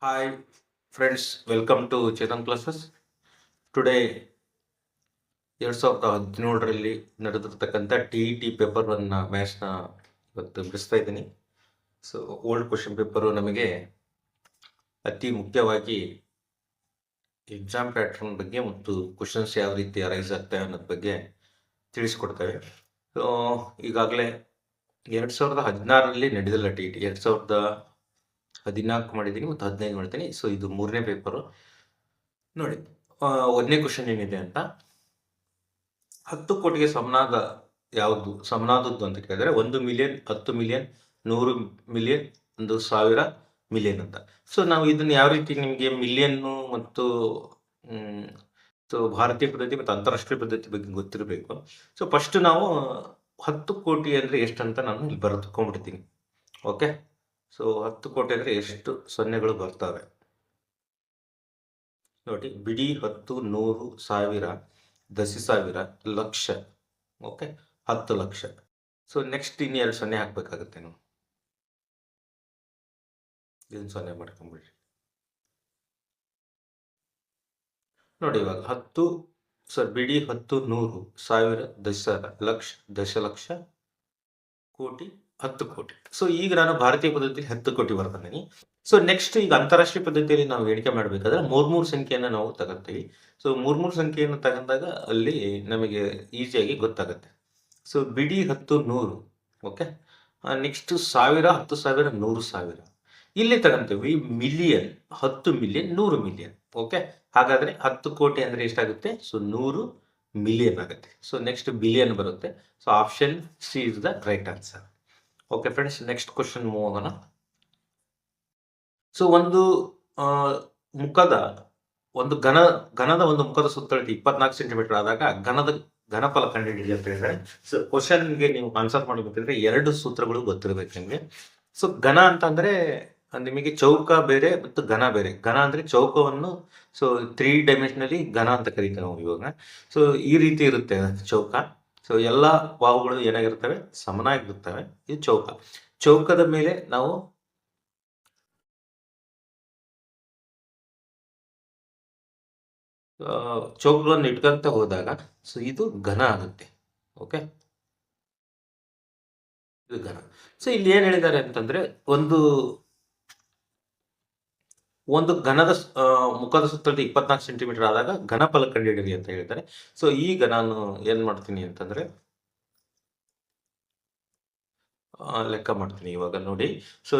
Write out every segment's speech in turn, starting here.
Hi friends, welcome to Chetan Classes. Today 2017ರಲ್ಲಿ ನಡೆದಿರ್ತಕ್ಕಂಥ TET paper ಅನ್ನ ಮ್ಯಾಥ್ಸ್ನ ಇವತ್ತು ಬಿಡಿಸ್ತಾ ಇದ್ದೀನಿ. ಸೊ ಓಲ್ಡ್ ಕ್ವಶನ್ ಪೇಪರು ನಮಗೆ ಅತಿ ಮುಖ್ಯವಾಗಿ ಎಕ್ಸಾಮ್ ಪ್ಯಾಟರ್ನ್ ಬಗ್ಗೆ ಮತ್ತು ಕ್ವಶನ್ಸ್ ಯಾವ ರೀತಿ ಅರೈಸ್ ಆಗ್ತವೆ ಅನ್ನೋದ್ರ ಬಗ್ಗೆ ತಿಳಿಸ್ಕೊಡ್ತೇವೆ. ಸೊ ಈಗಾಗಲೇ 2016ರಲ್ಲಿ ನಡೆದಿಲ್ಲ TET, 2014 ಮಾಡಿದ್ದೀನಿ ಮತ್ತು 15 ಮಾಡ್ತೀನಿ. ಸೊ ಇದು 3ನೇ ಪೇಪರು. ನೋಡಿ, 1ನೇ ಕ್ವಶನ್ ಏನಿದೆ ಅಂತ, 10 ಕೋಟಿಗೆ ಸಮನಾದದ್ದು ಅಂತ ಕೇಳಿದ್ರೆ 1 ಮಿಲಿಯನ್, 10 ಮಿಲಿಯನ್, 100 ಮಿಲಿಯನ್, 1,000 ಮಿಲಿಯನ್ ಅಂತ. ಸೊ ನಾವು ಇದನ್ನ ಯಾವ ರೀತಿ ನಿಮಗೆ ಮಿಲಿಯನ್ನು ಮತ್ತು ಭಾರತೀಯ ಪದ್ಧತಿ ಮತ್ತು ಅಂತಾರಾಷ್ಟ್ರೀಯ ಪದ್ಧತಿ ಬಗ್ಗೆ ಗೊತ್ತಿರಬೇಕು. ಸೊ ಫಸ್ಟ್ ನಾವು 10 ಕೋಟಿ ಅಂದ್ರೆ ಎಷ್ಟಂತ ನಾನು ಇಲ್ಲಿ ಬರೆದುಕೊಂಡ್ಬಿಡ್ತೀನಿ. ಓಕೆ, ಸೊ 10 ಕೋಟಿ ಅಂದ್ರೆ ಎಷ್ಟು ಸೊನ್ನೆಗಳು ಬರ್ತವೆ ನೋಡಿ. ಬಿಡಿ 10, 100, 1000, ದಶಸಾವಿರ, lakh. Okay, 10 lakh. So next ಇನ್ನು 2 ಸೊನ್ನೆ ಹಾಕ್ಬೇಕಾಗುತ್ತೆ. ನಾವು ಇದನ್ನು ಸೊನ್ನೆ ಮಾಡ್ಕೊಂಡ್ಬಿಡ್ರಿ ನೋಡಿ. ಇವಾಗ 10 ಬಿಡಿ 10, 100, 1000, ದಶಸಾವಿರ, ಲಕ್ಷ, ದಶಲಕ್ಷ, ಕೋಟಿ, 10 ಕೋಟಿ. ಸೊ ಈಗ ನಾನು ಭಾರತೀಯ ಪದ್ಧತಿಯಲ್ಲಿ 10 ಕೋಟಿ ಬರ್ತೀನಿ. ಸೊ ನೆಕ್ಸ್ಟ್ ಈಗ ಅಂತಾರಾಷ್ಟ್ರೀಯ ಪದ್ಧತಿಯಲ್ಲಿ ನಾವು ಎಣಿಕೆ ಮಾಡಬೇಕಾದ್ರೆ 3 ಸಂಖ್ಯೆಯನ್ನು ನಾವು ತಗೊಳ್ತೀವಿ. ಸೊ 3 ಸಂಖ್ಯೆಯನ್ನು ತಗೊಂಡಾಗ ಅಲ್ಲಿ ನಮಗೆ ಈಸಿಯಾಗಿ ಗೊತ್ತಾಗುತ್ತೆ. ಸೊ ಬಿಡಿ 10, 100. Okay, next 1000, 10,000, 100,000. ಇಲ್ಲಿ ತಗೊಂತೀವಿ ಮಿಲಿಯನ್, 10 ಮಿಲಿಯನ್, 100 ಮಿಲಿಯನ್. ಓಕೆ, ಹಾಗಾದ್ರೆ 10 ಕೋಟಿ ಅಂದ್ರೆ ಎಷ್ಟಾಗುತ್ತೆ? ಸೊ 100 ಮಿಲಿಯನ್ ಆಗುತ್ತೆ. ಸೊ ನೆಕ್ಸ್ಟ್ ಬಿಲಿಯನ್ ಬರುತ್ತೆ. So option C is the right answer. Okay friends, next question move ಆಗೋಣ. ಸೊ ಒಂದು ಘನದ ಒಂದು ಮುಖದ ಸುತ್ತಳತೆ 24 ಸೆಂಟಿಮೀಟರ್ ಆದಾಗ ಘನಫಲ ಕಂಡುಹಿಡಿಯಿರಿ ಅಂತ ಹೇಳಿದ್ರೆ, ಸೊ ಕ್ವಶನ್ಗೆ ನೀವು ಆನ್ಸರ್ ಮಾಡಬೇಕಂದ್ರೆ 2 ಸೂತ್ರಗಳು ಗೊತ್ತಿರಬೇಕು ನಿಮಗೆ. ಸೊ ಘನ ಅಂತಂದ್ರೆ ನಿಮಗೆ ಚೌಕ ಬೇರೆ ಮತ್ತು ಘನ ಬೇರೆ. ಘನ ಅಂದ್ರೆ ಚೌಕವನ್ನು, ಸೊ 3 ಡೈಮೆನ್ಷನಲಿ ಘನ ಅಂತ ಕರೀತೀವಿ ನಾವು ಇವಾಗ. ಸೊ ಈ ರೀತಿ ಇರುತ್ತೆ ಚೌಕ. ಸೊ ಎಲ್ಲ ಬಾಹುಗಳು ಏನಾಗಿರ್ತವೆ? ಸಮನಾಗಿರ್ತವೆ. ಇದು ಚೌಕ. ಚೌಕದ ಮೇಲೆ ನಾವು ಚೌಕಗಳನ್ನು ಇಟ್ಕೊಂತ ಹೋದಾಗ ಸೊ ಇದು ಘನ ಆಗುತ್ತೆ. ಓಕೆ, ಇದು ಘನ. ಸೊ ಇಲ್ಲಿ ಏನ್ ಹೇಳಿದ್ದಾರೆ ಅಂತಂದ್ರೆ, ಒಂದು ಘನದ ಮುಖದ ಸುತ್ತಳತೆ 24 ಸೆಂಟಿಮೀಟರ್ ಆದಾಗ ಘನಫಲ ಕಂಡುಹಿಡಿಯಿರಿ ಅಂತ ಹೇಳಿದ್ದಾರೆ. ಸೊ ಈಗ ನಾನು ಏನ್ ಮಾಡ್ತೀನಿ ಅಂತಂದ್ರೆ ಲೆಕ್ಕ ಮಾಡ್ತೀನಿ ಇವಾಗ ನೋಡಿ. ಸೊ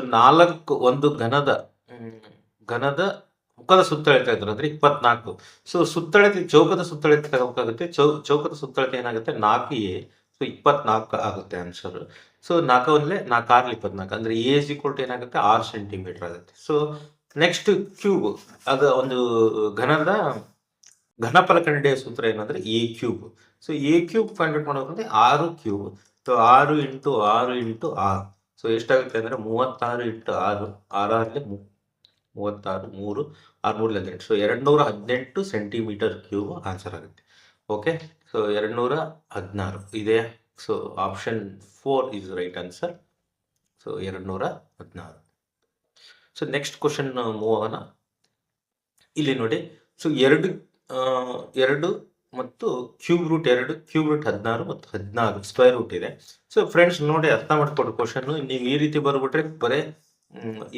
ಒಂದು ಘನದ ಮುಖದ ಸುತ್ತಳತೆ ಅಂದ್ರೆ 24. ಸೊ ಸುತ್ತಳತೆ, ಚೌಕದ ಸುತ್ತಳತೆ ತಗೋಬೇಕಾಗುತ್ತೆ. ಚೌಕದ ಸುತ್ತಳತೆ ಏನಾಗುತ್ತೆ? 4a. ಸೊ 24 ಆಗುತ್ತೆ ಆನ್ಸರ್. ಸೊ 4 ಒಂದ್ಲೆ 4 6 24 ಅಂದ್ರೆ a is equal to ಏನಾಗುತ್ತೆ? 6 ಸೆಂಟಿಮೀಟರ್ ಆಗುತ್ತೆ. ಸೊ ನೆಕ್ಸ್ಟ್ ಕ್ಯೂಬ್, ಅದು ಒಂದು ಘನಫಲ ಕಂಡುಹಿಡಿಯುವ ಸೂತ್ರ ಏನಂದ್ರೆ a cube. So a cube find out ಮಾಡಬೇಕಂದ್ರೆ 6 cube. So 6 into 6 into 6. So ಎಷ್ಟಾಗುತ್ತೆ ಅಂದ್ರೆ 36 into 6, 6 36, 3 6 18. So 218 centimetre cube answer ಆಗುತ್ತೆ. ಓಕೆ, ಸೊ 216 ಇದೆ. So option 4 is right answer. So 216. So next question move ಆಗೋಣ. ಇಲ್ಲಿ ನೋಡಿ, ಸೊ 2 ಮತ್ತು ಕ್ಯೂಬ್ ರೂಟ್ 2, ಕ್ಯೂಬ್ ರೂಟ್ 16 ಮತ್ತು 16 ಸ್ಕ್ವೇರ್ ರೂಟ್ ಇದೆ. ಸೊ ಫ್ರೆಂಡ್ಸ್ ನೋಡಿ, ಅರ್ಥ ಮಾಡ್ಕೊಡು ಕ್ವಶನ್. ನೀವು ಈ ರೀತಿ ಬರ್ಬಿಟ್ರೆ ಬರೇ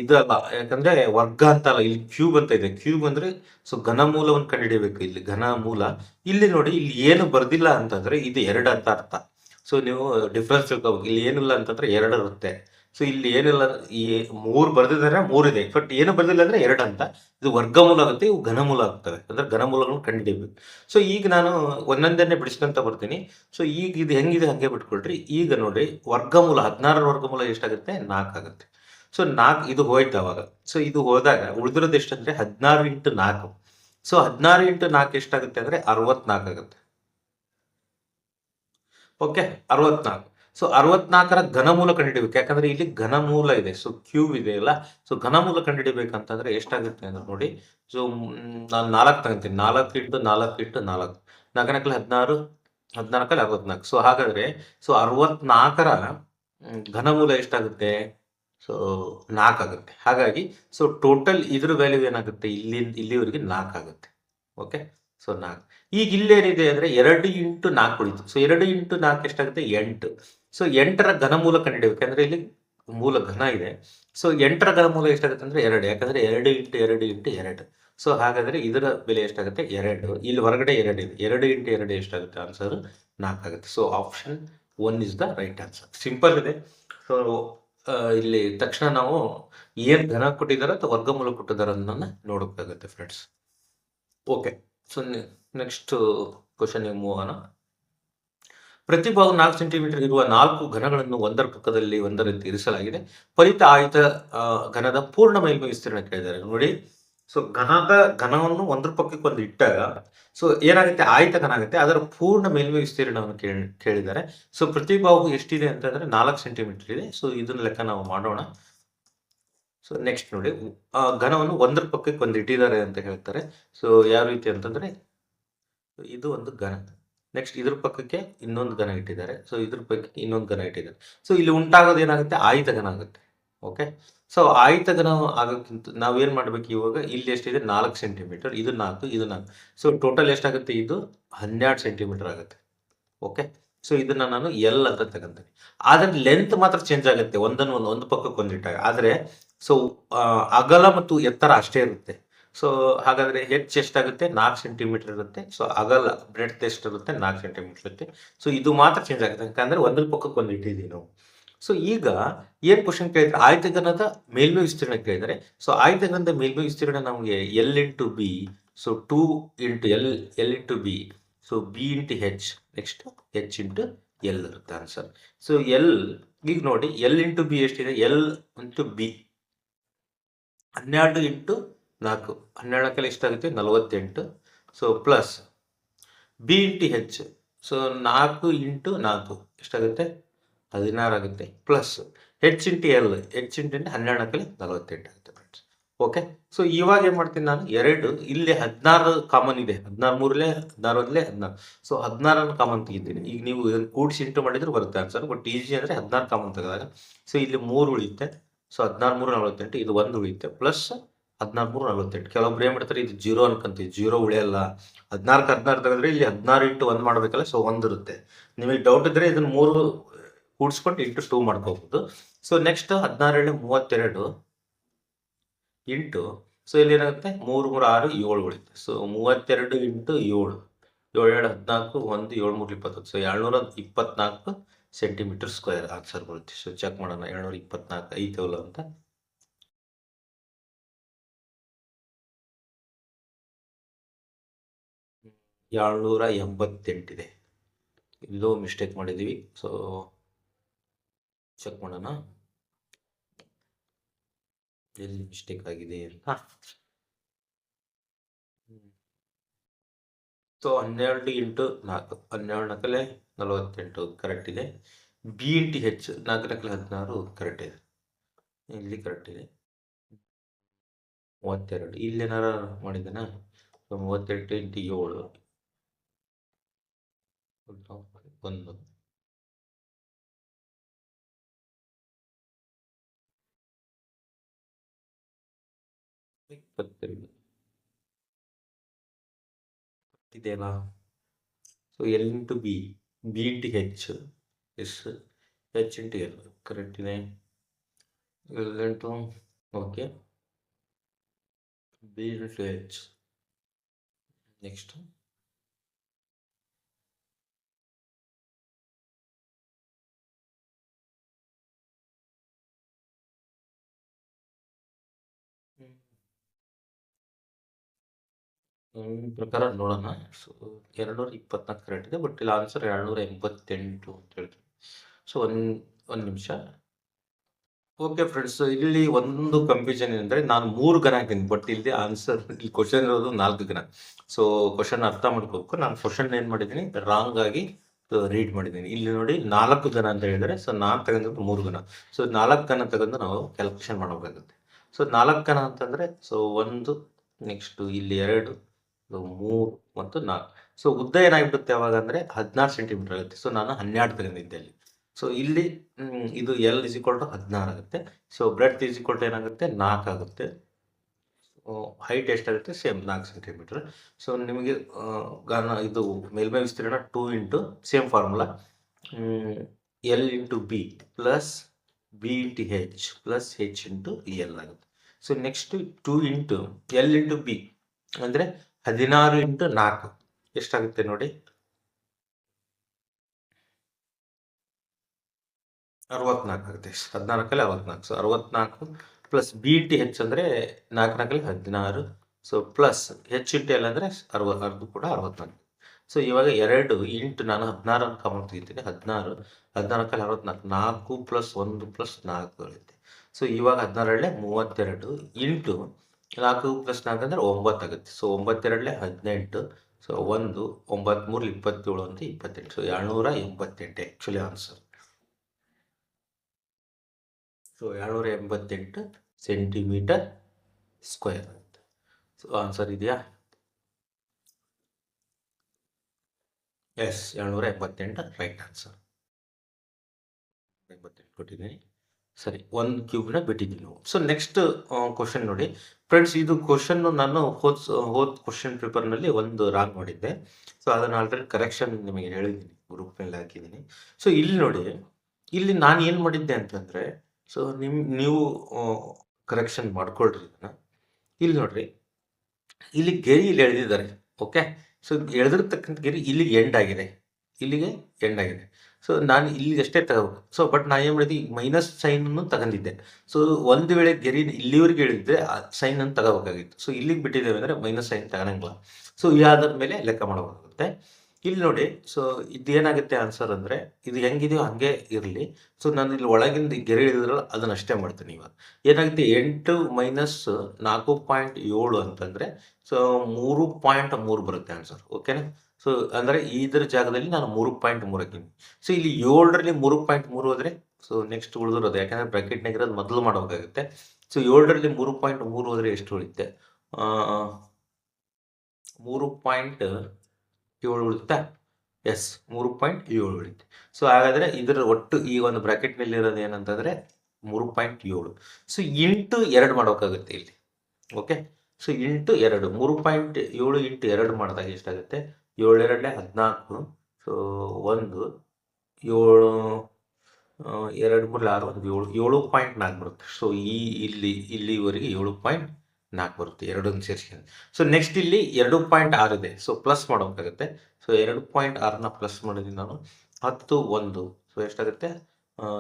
ಇದಲ್ಲ, ಯಾಕಂದ್ರೆ ವರ್ಗ ಅಂತ ಅಲ್ಲ, ಇಲ್ಲಿ ಕ್ಯೂಬ್ ಅಂತ ಇದೆ. ಕ್ಯೂಬ್ ಅಂದ್ರೆ ಸೊ ಘನಮೂಲವನ್ನು ಕಂಡುಹಿಡಿಯಬೇಕು. ಇಲ್ಲಿ ಘನಮೂಲ. ಇಲ್ಲಿ ನೋಡಿ, ಇಲ್ಲಿ ಏನು ಬರ್ದಿಲ್ಲ ಅಂತಂದ್ರೆ ಇದು 2 ಅಂತ ಅರ್ಥ. ಸೊ ನೀವು ಡಿಫ್ರೆನ್ಸ್ ತಿಳ್ಕೋಬೇಕು. ಇಲ್ಲಿ ಏನಿಲ್ಲ ಅಂತಂದ್ರೆ 2 ಇರುತ್ತೆ. ಸೊ ಇಲ್ಲಿ ಏನಿಲ್ಲ, ಈ 3 ಬರ್ದಿದ್ದಾರೆ, 3 ಇದೆ. ಬಟ್ ಏನು ಬರ್ದಿಲ್ಲ ಅಂದ್ರೆ 2 ಅಂತ. ಇದು ವರ್ಗಮೂಲ ಆಗುತ್ತೆ, ಇವು ಘನಮೂಲ ಆಗ್ತವೆ. ಅಂದ್ರೆ ಘನಮೂಲಗಳನ್ನು ಕಂಡುಹಿಡಿಯಬೇಕು. ಸೊ ಈಗ ನಾನು ಒಂದೊಂದನ್ನೇ ಬಿಡಿಸ್ಕೊಂತ ಬರ್ತೀನಿ. ಸೊ ಈಗ ಇದು ಹೆಂಗಿದೆ ಹಂಗೆ ಬಿಟ್ಕೊಳ್ರಿ. ಈಗ ನೋಡಿ, ವರ್ಗಮೂಲ 16 ವರ್ಗಮೂಲ ಎಷ್ಟಾಗುತ್ತೆ? 4 ಆಗುತ್ತೆ. ಸೊ 4 ಇದು ಹೋಯ್ತು ಅವಾಗ. ಸೊ ಇದು ಹೋದಾಗ ಉಳಿದಿರೋದು ಎಷ್ಟಂದ್ರೆ 16 ಇಂಟು 4. ಸೊ 16 ಇಂಟು 4 ಎಷ್ಟಾಗುತ್ತೆ ಅಂದ್ರೆ 64 ಆಗುತ್ತೆ. ಓಕೆ, 64. ಸೊ 64ರ ಘನಮೂಲ ಕಂಡುಹಿಡಿಬೇಕು. ಯಾಕಂದ್ರೆ ಇಲ್ಲಿ ಘನಮೂಲ ಇದೆ. ಸೊ ಕ್ಯೂಬ್ ಇದೆ ಅಲ್ಲ. ಸೊ ಘನಮೂಲ ಕಂಡುಹಿಡಿಬೇಕಂತಂದ್ರೆ ಎಷ್ಟಾಗುತ್ತೆ ಅಂದ್ರೆ ನೋಡಿ, ಸೊ ನಾನು 4 ತಗೊಂತೀನಿ. 4 ಇಂಟು 4 ಇಂಟು 4, 4 16, 14 64. ಸೊ ಹಾಗಾದ್ರೆ ಸೊ 64ರ ಘನಮೂಲ ಎಷ್ಟಾಗುತ್ತೆ? ಸೊ 4 ಆಗುತ್ತೆ. ಹಾಗಾಗಿ ಸೊ ಟೋಟಲ್ ಇದ್ರ ವ್ಯಾಲ್ಯೂ ಏನಾಗುತ್ತೆ ಇಲ್ಲಿವರೆಗೆ 4 ಆಗುತ್ತೆ. ಓಕೆ. ಸೊ 4. ಈಗ ಇಲ್ಲೇನಿದೆ ಅಂದರೆ 2 ಇಂಟು 4 ಉಳಿತು. ಸೊ 2 ಇಂಟು 4 ಎಷ್ಟಾಗುತ್ತೆ 8. ಸೊ 8ರ ಘನಮೂಲ ಕಂಡುಹಿಡಿಯಬೇಕು. ಯಾಕಂದರೆ ಇಲ್ಲಿ ಮೂಲ ಘನ ಇದೆ. ಸೊ 8ರ ಘನಮೂಲ ಎಷ್ಟಾಗುತ್ತೆ ಅಂದರೆ 2. ಯಾಕಂದರೆ 2 ಇಂಟು 2 ಇಂಟು 2. ಸೊ ಹಾಗಾದರೆ ಇದರ ಬೆಲೆ ಎಷ್ಟಾಗುತ್ತೆ 2. ಇಲ್ಲಿ ಹೊರಗಡೆ 2 ಇದೆ. 2 ಇಂಟು 2 ಎಷ್ಟಾಗುತ್ತೆ ಆನ್ಸರ್ 4 ಆಗುತ್ತೆ. So option 1 is the right answer. Simple ಇದೆ. ಸೊ ಇಲ್ಲಿ ತಕ್ಷಣ ನಾವು ಏನು ಘನ ಕೊಟ್ಟಿದ್ದಾರೆ ಅಥವಾ ವರ್ಗಮೂಲ ಕೊಟ್ಟಿದ್ದಾರೆ ಅನ್ನೋದನ್ನ ನೋಡಬೇಕಾಗುತ್ತೆ ಫ್ರೆಂಡ್ಸ್. ಓಕೆ. ಸೊ ನೆಕ್ಸ್ಟ್ ಕ್ವಶನ್ಗೆ ಮೂವ್ ಆಗೋಣ. ಪ್ರತಿ ಭಾಗ 4 ಸೆಂಟಿಮೀಟರ್ ಇರುವ 4 ಘನಗಳನ್ನು ಒಂದರ ಪಕ್ಕದಲ್ಲಿ ಒಂದರಂತೆ ಇರಿಸಲಾಗಿದೆ. ಫಲಿತ ಆಯತ ಘನದ ಪೂರ್ಣ ಮೇಲ್ಮೈ ವಿಸ್ತೀರ್ಣ ಕೇಳಿದ್ದಾರೆ. ನೋಡಿ, ಸೊ ಘನವನ್ನು ಒಂದ್ರ ಪಕ್ಕಕ್ಕೆ ಒಂದು ಇಟ್ಟಾಗ ಸೊ ಏನಾಗುತ್ತೆ, ಆಯತ ಘನ ಆಗುತ್ತೆ. ಅದರ ಪೂರ್ಣ ಮೇಲ್ಮೈ ವಿಸ್ತೀರ್ಣವನ್ನು ಕೇಳಿದ್ದಾರೆ. ಸೊ ಪ್ರತಿ ಬಾಹು ಎಷ್ಟಿದೆ ಅಂತಂದ್ರೆ 4 ಸೆಂಟಿಮೀಟರ್ ಇದೆ. ಸೊ ಇದನ್ನ ಲೆಕ್ಕ ನಾವು ಮಾಡೋಣ. ಸೊ ನೆಕ್ಸ್ಟ್ ನೋಡಿ, ಘನವನ್ನು ಒಂದ್ರ ಪಕ್ಕಕ್ಕೆ ಒಂದು ಇಟ್ಟಿದ್ದಾರೆ ಅಂತ ಹೇಳ್ತಾರೆ. ಸೊ ಯಾವ ರೀತಿ ಅಂತಂದ್ರೆ ಇದು ಒಂದು ಘನ, ನೆಕ್ಸ್ಟ್ ಇದ್ರ ಪಕ್ಕಕ್ಕೆ ಇನ್ನೊಂದು ಘನ ಇಟ್ಟಿದ್ದಾರೆ. ಸೊ ಇದ್ರ ಪಕ್ಕಕ್ಕೆ ಇನ್ನೊಂದು ಘನ ಇಟ್ಟಿದ್ದಾರೆ. ಸೊ ಇಲ್ಲಿ ಉಂಟಾಗೋದು ಏನಾಗುತ್ತೆ, ಆಯತ ಘನ ಆಗುತ್ತೆ. ಓಕೆ. ಸೊ ಆಯತ ಘನ ಆಗೋಕ್ಕಿಂತ ನಾವೇನು ಮಾಡಬೇಕು ಇವಾಗ, ಇಲ್ಲಿ ಎಷ್ಟಿದೆ 4 ಸೆಂಟಿಮೀಟರ್, ಇದು 4, ಇದು 4. ಸೊ ಟೋಟಲ್ ಎಷ್ಟಾಗುತ್ತೆ, ಇದು 12 ಸೆಂಟಿಮೀಟರ್ ಆಗುತ್ತೆ. ಓಕೆ. ಸೊ ಇದನ್ನ ನಾನು ಎಲ್ ಅಂತ ತಗೊಂತೀನಿ. ಆದರೆ ಲೆಂತ್ ಮಾತ್ರ ಚೇಂಜ್ ಆಗುತ್ತೆ ಒಂದು ಪಕ್ಕಕ್ಕೆ ಒಂದಿಟ್ಟಾಗ. ಆದರೆ ಸೊ ಅಗಲ ಮತ್ತು ಎತ್ತರ ಅಷ್ಟೇ ಇರುತ್ತೆ. ಸೊ ಹಾಗಾದರೆ ಹೆಚ್ಚು ಎಷ್ಟಾಗುತ್ತೆ, 4 ಸೆಂಟಿಮೀಟರ್ ಇರುತ್ತೆ. ಸೊ ಅಗಲ ಬ್ರೆಡ್ತ್ ಎಷ್ಟಿರುತ್ತೆ, 4 ಸೆಂಟಿಮೀಟರ್ ಇರುತ್ತೆ. ಸೊ ಇದು ಮಾತ್ರ ಚೇಂಜ್ ಆಗುತ್ತೆ, ಯಾಕಂದರೆ ಒಂದ್ರ ಪಕ್ಕಕ್ಕೆ ಒಂದು ಇಟ್ಟಿದ್ದೀವಿ ನಾವು. ಸೊ ಈಗ ಏನು ಕ್ವಶನ್ ಕೇಳಿದ್ರೆ, ಆಯತಘನದ ಮೇಲ್ಮೈ ವಿಸ್ತೀರ್ಣ ಕೇಳಿದರೆ. ಸೊ ಆಯತಘನದ ಮೇಲ್ಮೈ ವಿಸ್ತೀರ್ಣ ನಮಗೆ L into B. So 2 into L into B. So B into H, next H into L ಇರುತ್ತೆ ಆನ್ಸರ್. ಸೊ ಎಲ್, ಈಗ ನೋಡಿ ಎಲ್ ಇಂಟು ಬಿ ಎಷ್ಟಿದೆ, ಎಲ್ ಇಂಟು ಬಿ 12 ಇಂಟು 4, 12 ಎಷ್ಟಾಗುತ್ತೆ 48. So plus B into H. So 4 into 4 ಎಷ್ಟಾಗುತ್ತೆ 16 ಆಗುತ್ತೆ. Plus H into L, H into 12 48 ಆಗುತ್ತೆ friends. Okay. So ಇವಾಗ ಏನು ಮಾಡ್ತೀನಿ ನಾನು, 2 ಇಲ್ಲಿ 16 ಕಾಮನ್ ಇದೆ. 16 3 16 16. ಸೊ 16 ಕಾಮನ್ ತೆಗಿದ್ದೀನಿ. ಈಗ ನೀವು ಇದನ್ನು ಕೂಡಿಸಿ ಇಂಟು ಮಾಡಿದ್ರೆ ಬರುತ್ತೆ ಆನ್ಸರ್. ಬಟ್ ಈಸಿ ಅಂದರೆ 16 ಕಾಮನ್ ತೆಗೆದಾಗ ಸೊ ಇಲ್ಲಿ 3 ಉಳಿಯುತ್ತೆ. ಸೊ 16 3 48, ಇದು 1 ಉಳಿಯುತ್ತೆ. ಪ್ಲಸ್ 16 3 48. ಕೆಲವೊಬ್ರು ಏನು ಮಾಡ್ತಾರೆ, ಇದು 0 ಅನ್ಕೊಂತೀವಿ, 0 ಉಳಿಯಲ್ಲ. 14 16 ತೆಗೆದ್ರೆ ಇಲ್ಲಿ 16 ಇಂಟು 1 ಮಾಡಬೇಕಲ್ಲ. ಸೊ 1 ಇರುತ್ತೆ. ನಿಮಗೆ ಡೌಟ್ ಇದ್ದರೆ ಇದನ್ನು 3 ಕೂಡಿಸ್ಕೊಂಡು ಇಂಟು 2 ಮಾಡ್ಕೋಬಹುದು. ಸೊ ನೆಕ್ಸ್ಟ್ 16 32 ಇಂಟು, ಸೊ ಇಲ್ಲಿ ಏನಾಗುತ್ತೆ 3 3 6 7 ಉಳಿಯುತ್ತೆ. So 32 into 7, 7 7 14, 1 7 3 20. So 724 centimetre square answer ಬರುತ್ತೆ. ಸೊ ಚೆಕ್ ಮಾಡೋಣ, 724 ಐತವಲ್ಲ ಅಂತ. ಏಳ್ನೂರ 88 ಇದೆ. ಇಲ್ಲೂ ಮಿಸ್ಟೇಕ್ ಮಾಡಿದ್ದೀವಿ. ಸೊ ಚೆಕ್ ಮಾಡೋಣ ಎಲ್ಲಿ ಮಿಸ್ಟೇಕ್ ಆಗಿದೆ ಅಂತ. ಸೊ 12 ಇಂಟು 4, 12 48 ಕರೆಕ್ಟ್ ಇದೆ. ಬಿ ಇಂಟು ಹೆಚ್ 4 16 ಕರೆಕ್ಟ್ ಇದೆ, ಇಲ್ಲಿ ಕರೆಕ್ಟ್ ಇದೆ. 32 ಇಲ್ಲಿ ಏನಾರ ಮಾಡಿದ್ದೇನಾ. So 38 into 7 1. ಇದೆಯಲ್ಲ. So L into B, B into H, yes H into L correct ಇದೆ. L into okay, B into H. Next ಪ್ರಕಾರ ನೋಡೋಣ. ಸೊ 224 ಕರೆಕ್ಟ್ ಇದೆ, ಬಟ್ ಇಲ್ಲಿ ಆನ್ಸರ್ 788 ಅಂತ ಹೇಳ್ತೀವಿ. ಸೊ ಒಂದು ನಿಮಿಷ. ಓಕೆ ಫ್ರೆಂಡ್ಸ್, ಇಲ್ಲಿ ಒಂದು ಕನ್ಫ್ಯೂಷನ್ ಏನಂದರೆ, ನಾನು 3 ಘನ ಹಾಕಿದ್ದೀನಿ, ಬಟ್ ಇಲ್ಲಿ ಆನ್ಸರ್, ಇಲ್ಲಿ ಕ್ವಶನ್ ಇರೋದು 4 ಘನ. ಸೊ ಕ್ವಶನ್ ಅರ್ಥ ಮಾಡ್ಕೋಬೇಕು. ನಾನು ಕ್ವಶನ್ ಏನು ಮಾಡಿದ್ದೀನಿ, ರಾಂಗ್ ಆಗಿ ರೀಡ್ ಮಾಡಿದ್ದೀನಿ. ಇಲ್ಲಿ ನೋಡಿ 4 ಘನ ಅಂತ ಹೇಳಿದರೆ. ಸೊ ನಾನು ತಗೊಂಡಿದ್ದು 3 ಘನ. ಸೊ 4 ಘನ ತಗೊಂಡು ನಾವು ಕ್ಯಾಲ್ಕುಲೇಷನ್ ಮಾಡಬೇಕಾಗುತ್ತೆ. ಸೊ 4 ಘನ ಅಂತಂದರೆ ಸೊ 1, ನೆಕ್ಸ್ಟ್ ಇಲ್ಲಿ 2, 3 ಮತ್ತು 4. ಸೊ ಉದ್ದ ಏನಾಗಿಬಿಡುತ್ತೆ ಯಾವಾಗ ಅಂದರೆ 16 ಸೆಂಟಿಮೀಟರ್ ಆಗುತ್ತೆ. ಸೊ ನಾನು 12 ತಗೊಂಡಿದ್ದೆ ಅಲ್ಲಿ. ಸೊ ಇಲ್ಲಿ ಇದು L = 16 ಆಗುತ್ತೆ. ಸೊ ಬ್ರೆಡ್ತ್ = ಏನಾಗುತ್ತೆ 4 ಆಗುತ್ತೆ. ಹೈಟ್ ಎಷ್ಟಾಗುತ್ತೆ ಸೇಮ್ 4 ಸೆಂಟಿಮೀಟರ್. ಸೊ ನಿಮಗೆ ಇದು ಮೇಲ್ಮೈ ವಿಸ್ತೀರ್ಣ 2 into same formula L into B plus B into H plus H into L ಆಗುತ್ತೆ. So next 2 into L into B ಅಂದರೆ 16 ಇಂಟು 4 ಎಷ್ಟಾಗುತ್ತೆ ನೋಡಿ 64 ಆಗುತ್ತೆ. 14 64. ಸೊ 64 ಪ್ಲಸ್ ಬಿ ಇಂಟು ಹೆಚ್ ಅಂದರೆ 4 16. So plus H into L ಅಂದರೆ 60 ಅದು ಕೂಡ 64. ಸೊ ಇವಾಗ 2 ಇಂಟು ನಾನು 16 ಕಾಮನ್ ತೆಗಿತೀನಿ. 16 14 64 4 ಪ್ಲಸ್ 1 ಪ್ಲಸ್ 4 ಬರುತ್ತೆ. ಸೊ ಇವಾಗ 16 32 ಇಂಟು 4 ಪ್ಲಸ್ 4 ಅಂದರೆ 9 ಆಗುತ್ತೆ. ಸೊ 9 18. ಸೊ 1 9 3 27 ಅಂತ 28. So 288 actually answer. So 288 centimetre square ಅಂತ. ಸೊ ಆನ್ಸರ್ ಇದೆಯಾ? Yes 288 right answer. 88 ಕೊಟ್ಟಿದ್ದೀನಿ. ಸರಿ, 1 ಕ್ಯೂಬ್ನ ಬಿಟ್ಟಿದ್ದೀನಿ ನಾವು. ಸೊ ನೆಕ್ಸ್ಟ್ ಕ್ವಶನ್ ನೋಡಿ ಫ್ರೆಂಡ್ಸ್, ಇದು ಕ್ವಶನ್ ನಾನು ಹೋದ್ ಕ್ವಶನ್ ಪೇಪರ್ನಲ್ಲಿ ಒಂದು ರಾಂಗ್ ಮಾಡಿದ್ದೆ. ಸೊ ಅದನ್ನು ಆಲ್ರೆಡಿ ಕರೆಕ್ಷನ್ ನಿಮಗೆ ಹೇಳಿದ್ದೀನಿ, ಗ್ರೂಪ್ನಲ್ಲಿ ಹಾಕಿದ್ದೀನಿ. ಸೊ ಇಲ್ಲಿ ನೋಡಿ, ಇಲ್ಲಿ ನಾನು ಏನು ಮಾಡಿದ್ದೆ ಅಂತಂದರೆ, ಸೊ ನೀವು ಕರೆಕ್ಷನ್ ಮಾಡ್ಕೊಳ್ರಿ ಇದನ್ನು. ಇಲ್ಲಿ ನೋಡ್ರಿ, ಇಲ್ಲಿ ಗೆರೆ ಇಲ್ಲಿ ಎಳೆದಿದ್ದಾರೆ. ಓಕೆ, ಸೊ ಎಳೆದಿರ್ತಕ್ಕಂಥ ಗೆರೆ ಇಲ್ಲಿಗೆ ಎಂಡ್ ಆಗಿದೆ, ಇಲ್ಲಿಗೆ ಎಂಡ್ ಆಗಿದೆ. ಸೊ ನಾನು ಇಲ್ಲಿಗೆ ಅಷ್ಟೇ ತಗೋಬೇಕು. ಸೊ ಬಟ್ ನಾನು ಏನು ಮಾಡಿದೆ, ಮೈನಸ್ ಸೈನನ್ನು ತಗೊಂಡಿದ್ದೆ. ಸೊ ಒಂದು ವೇಳೆ ಗೆರೆ ಇಲ್ಲಿವರೆಗೆ ಹೇಳಿದ್ರೆ ಆ ಸೈನನ್ನು ತಗೋಬೇಕಾಗಿತ್ತು. ಸೊ ಇಲ್ಲಿಗೆ ಬಿಟ್ಟಿದ್ದೇವೆ ಅಂದರೆ ಮೈನಸ್ ಸೈನ್ ತಗೊಳಂಗಿಲ್ಲ. ಸೊ ಯಾವ್ದ್ರ ಮೇಲೆ ಲೆಕ್ಕ ಮಾಡಬೇಕಾಗುತ್ತೆ. ಇಲ್ಲಿ ನೋಡಿ, ಸೊ ಇದೇನಾಗುತ್ತೆ ಆನ್ಸರ್ ಅಂದರೆ, ಇದು ಹೆಂಗಿದೆಯೋ ಹಂಗೆ ಇರಲಿ. ಸೊ ನಾನು ಇಲ್ಲಿ ಒಳಗಿಂದ ಗೆರೆ ಇಳಿದ್ರಲ್ಲ ಅದನ್ನ ಅಷ್ಟೇ ಮಾಡ್ತೀನಿ. ಇವಾಗ ಏನಾಗುತ್ತೆ, 8 ಮೈನಸ್ 4.7 ಅಂತಂದರೆ ಸೊ 3.3 ಬರುತ್ತೆ ಆನ್ಸರ್. ಓಕೆನಾ? ಸೊ ಅಂದರೆ ಇದ್ರ ಜಾಗದಲ್ಲಿ ನಾನು 3.3 ಹಾಕಿನಿ. ಸೊ ಇಲ್ಲಿ 7ರಲ್ಲಿ 3.3 ಹೋದರೆ ಸೊ ನೆಕ್ಸ್ಟ್ ಉಳಿದಿರೋದು, ಯಾಕಂದರೆ ಬ್ರಾಕೆಟ್ನಾಗ ಇರೋದು ಮೊದಲು ಮಾಡಬೇಕಾಗುತ್ತೆ. ಸೊ 7ರಲ್ಲಿ 3.3 ಹೋದರೆ ಎಷ್ಟು ಉಳಿಯುತ್ತೆ? 3.7 ಉಳಿತಾ? ಎಸ್, 3.7 ಉಳಿಯುತ್ತೆ. ಸೊ ಹಾಗಾದರೆ ಇದರ ಒಟ್ಟು ಈ ಒಂದು ಬ್ರಾಕೆಟ್ನಲ್ಲಿ ಇರೋದು ಏನಂತಂದರೆ 3.7. ಸೊ ಇಂಟು 2 ಮಾಡಬೇಕಾಗುತ್ತೆ ಇಲ್ಲಿ. ಓಕೆ, ಸೊ ಇಂಟು 2, 3.7 ಇಂಟು 2 ಮಾಡಿದಾಗ ಎಷ್ಟಾಗುತ್ತೆ? 7 2 14. ಸೊ 1 7 2 3 6 1 7.4 ಬರುತ್ತೆ. ಸೊ ಇಲ್ಲಿವರೆಗೆ 7.4 ಬರುತ್ತೆ, ಎರಡನ್ನು ಸೇರಿಸ್ಕೊಂಡು. ಸೊ ನೆಕ್ಸ್ಟ್ ಇಲ್ಲಿ 2.6 ಇದೆ. ಸೊ ಪ್ಲಸ್ ಮಾಡೋಕ್ಕಾಗುತ್ತೆ. ಸೊ 2.6ನ ಪ್ಲಸ್ ಮಾಡಿದ್ದೀನಿ ನಾನು. 10 1. ಸೊ ಎಷ್ಟಾಗುತ್ತೆ?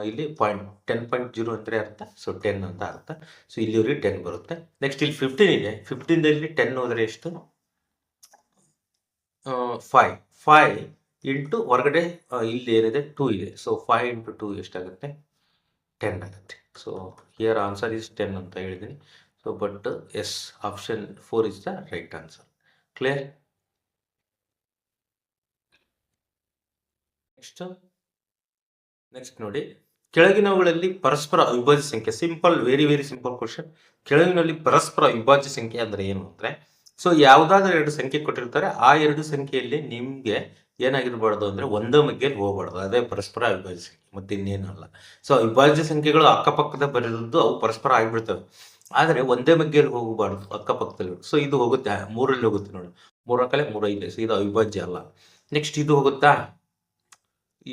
ಇಲ್ಲಿ 10.0 ಅಂದರೆ ಅರ್ಥ. ಸೊ 10 ಅಂತ ಅರ್ಥ. ಸೊ ಇಲ್ಲಿವರೆಗೆ 10 ಬರುತ್ತೆ. ನೆಕ್ಸ್ಟ್ ಇಲ್ಲಿ 15 ಇದೆ. 15ದಲ್ಲಿ 10 ಹೋದರೆ ಎಷ್ಟು? 5 ಇಂಟು ಹೊರಗಡೆ ಇಲ್ಲಿ ಏನಿದೆ 2 ಇದೆ. ಸೊ 5 ಇಂಟು 2 ಎಷ್ಟಾಗುತ್ತೆ? 10 ಆಗುತ್ತೆ. ಸೊ ಹಿಯರ್ ಆನ್ಸರ್ ಈಸ್ 10 ಅಂತ ಹೇಳಿದ್ದೀನಿ. So but yes, option 4 is the right answer. Clear? Next ನೋಡಿ, ಕೆಳಗಿನವುಗಳಲ್ಲಿ ಪರಸ್ಪರ ಅವಿಭಾಜ್ಯ ಸಂಖ್ಯೆ. Simple, very very simple question. ಕೆಳಗಿನಲ್ಲಿ ಪರಸ್ಪರ ಅವಿಭಾಜ್ಯ ಸಂಖ್ಯೆ ಅಂದ್ರೆ ಏನು ಅಂದರೆ, ಸೊ ಯಾವುದಾದ್ರೂ 2 ಸಂಖ್ಯೆ ಕೊಟ್ಟಿರ್ತಾರೆ, ಆ 2 ಸಂಖ್ಯೆಯಲ್ಲಿ ನಿಮಗೆ ಏನಾಗಿರ್ಬಾರ್ದು ಅಂದರೆ ಒಂದೇ ಮಗ್ಗೆಯಲ್ಲಿ ಹೋಗಬಾರ್ದು. ಅದೇ ಪರಸ್ಪರ ಅವಿಭಾಜ್ಯ ಸಂಖ್ಯೆ, ಮತ್ತೆ ಇನ್ನೇನಲ್ಲ. ಸೊ ಅವಿಭಾಜ್ಯ ಸಂಖ್ಯೆಗಳು ಅಕ್ಕಪಕ್ಕದ ಬರೆದಿದ್ದು ಅವು ಪರಸ್ಪರ ಆಗಿಬಿಡ್ತವೆ, ಆದರೆ ಒಂದೇ ಮಗ್ಗೆಯಲ್ಲಿ ಹೋಗಬಾರ್ದು ಅಕ್ಕಪಕ್ಕದಲ್ಲಿ. ಸೊ ಇದು ಹೋಗುತ್ತೆ, 3ರಲ್ಲಿ ಹೋಗುತ್ತೆ ನೋಡಿ, 3 ಕಲೆ 3 5. ಸೊ ಇದು ಅವಿಭಾಜ್ಯ ಅಲ್ಲ. ನೆಕ್ಸ್ಟ್ ಇದು ಹೋಗುತ್ತಾ?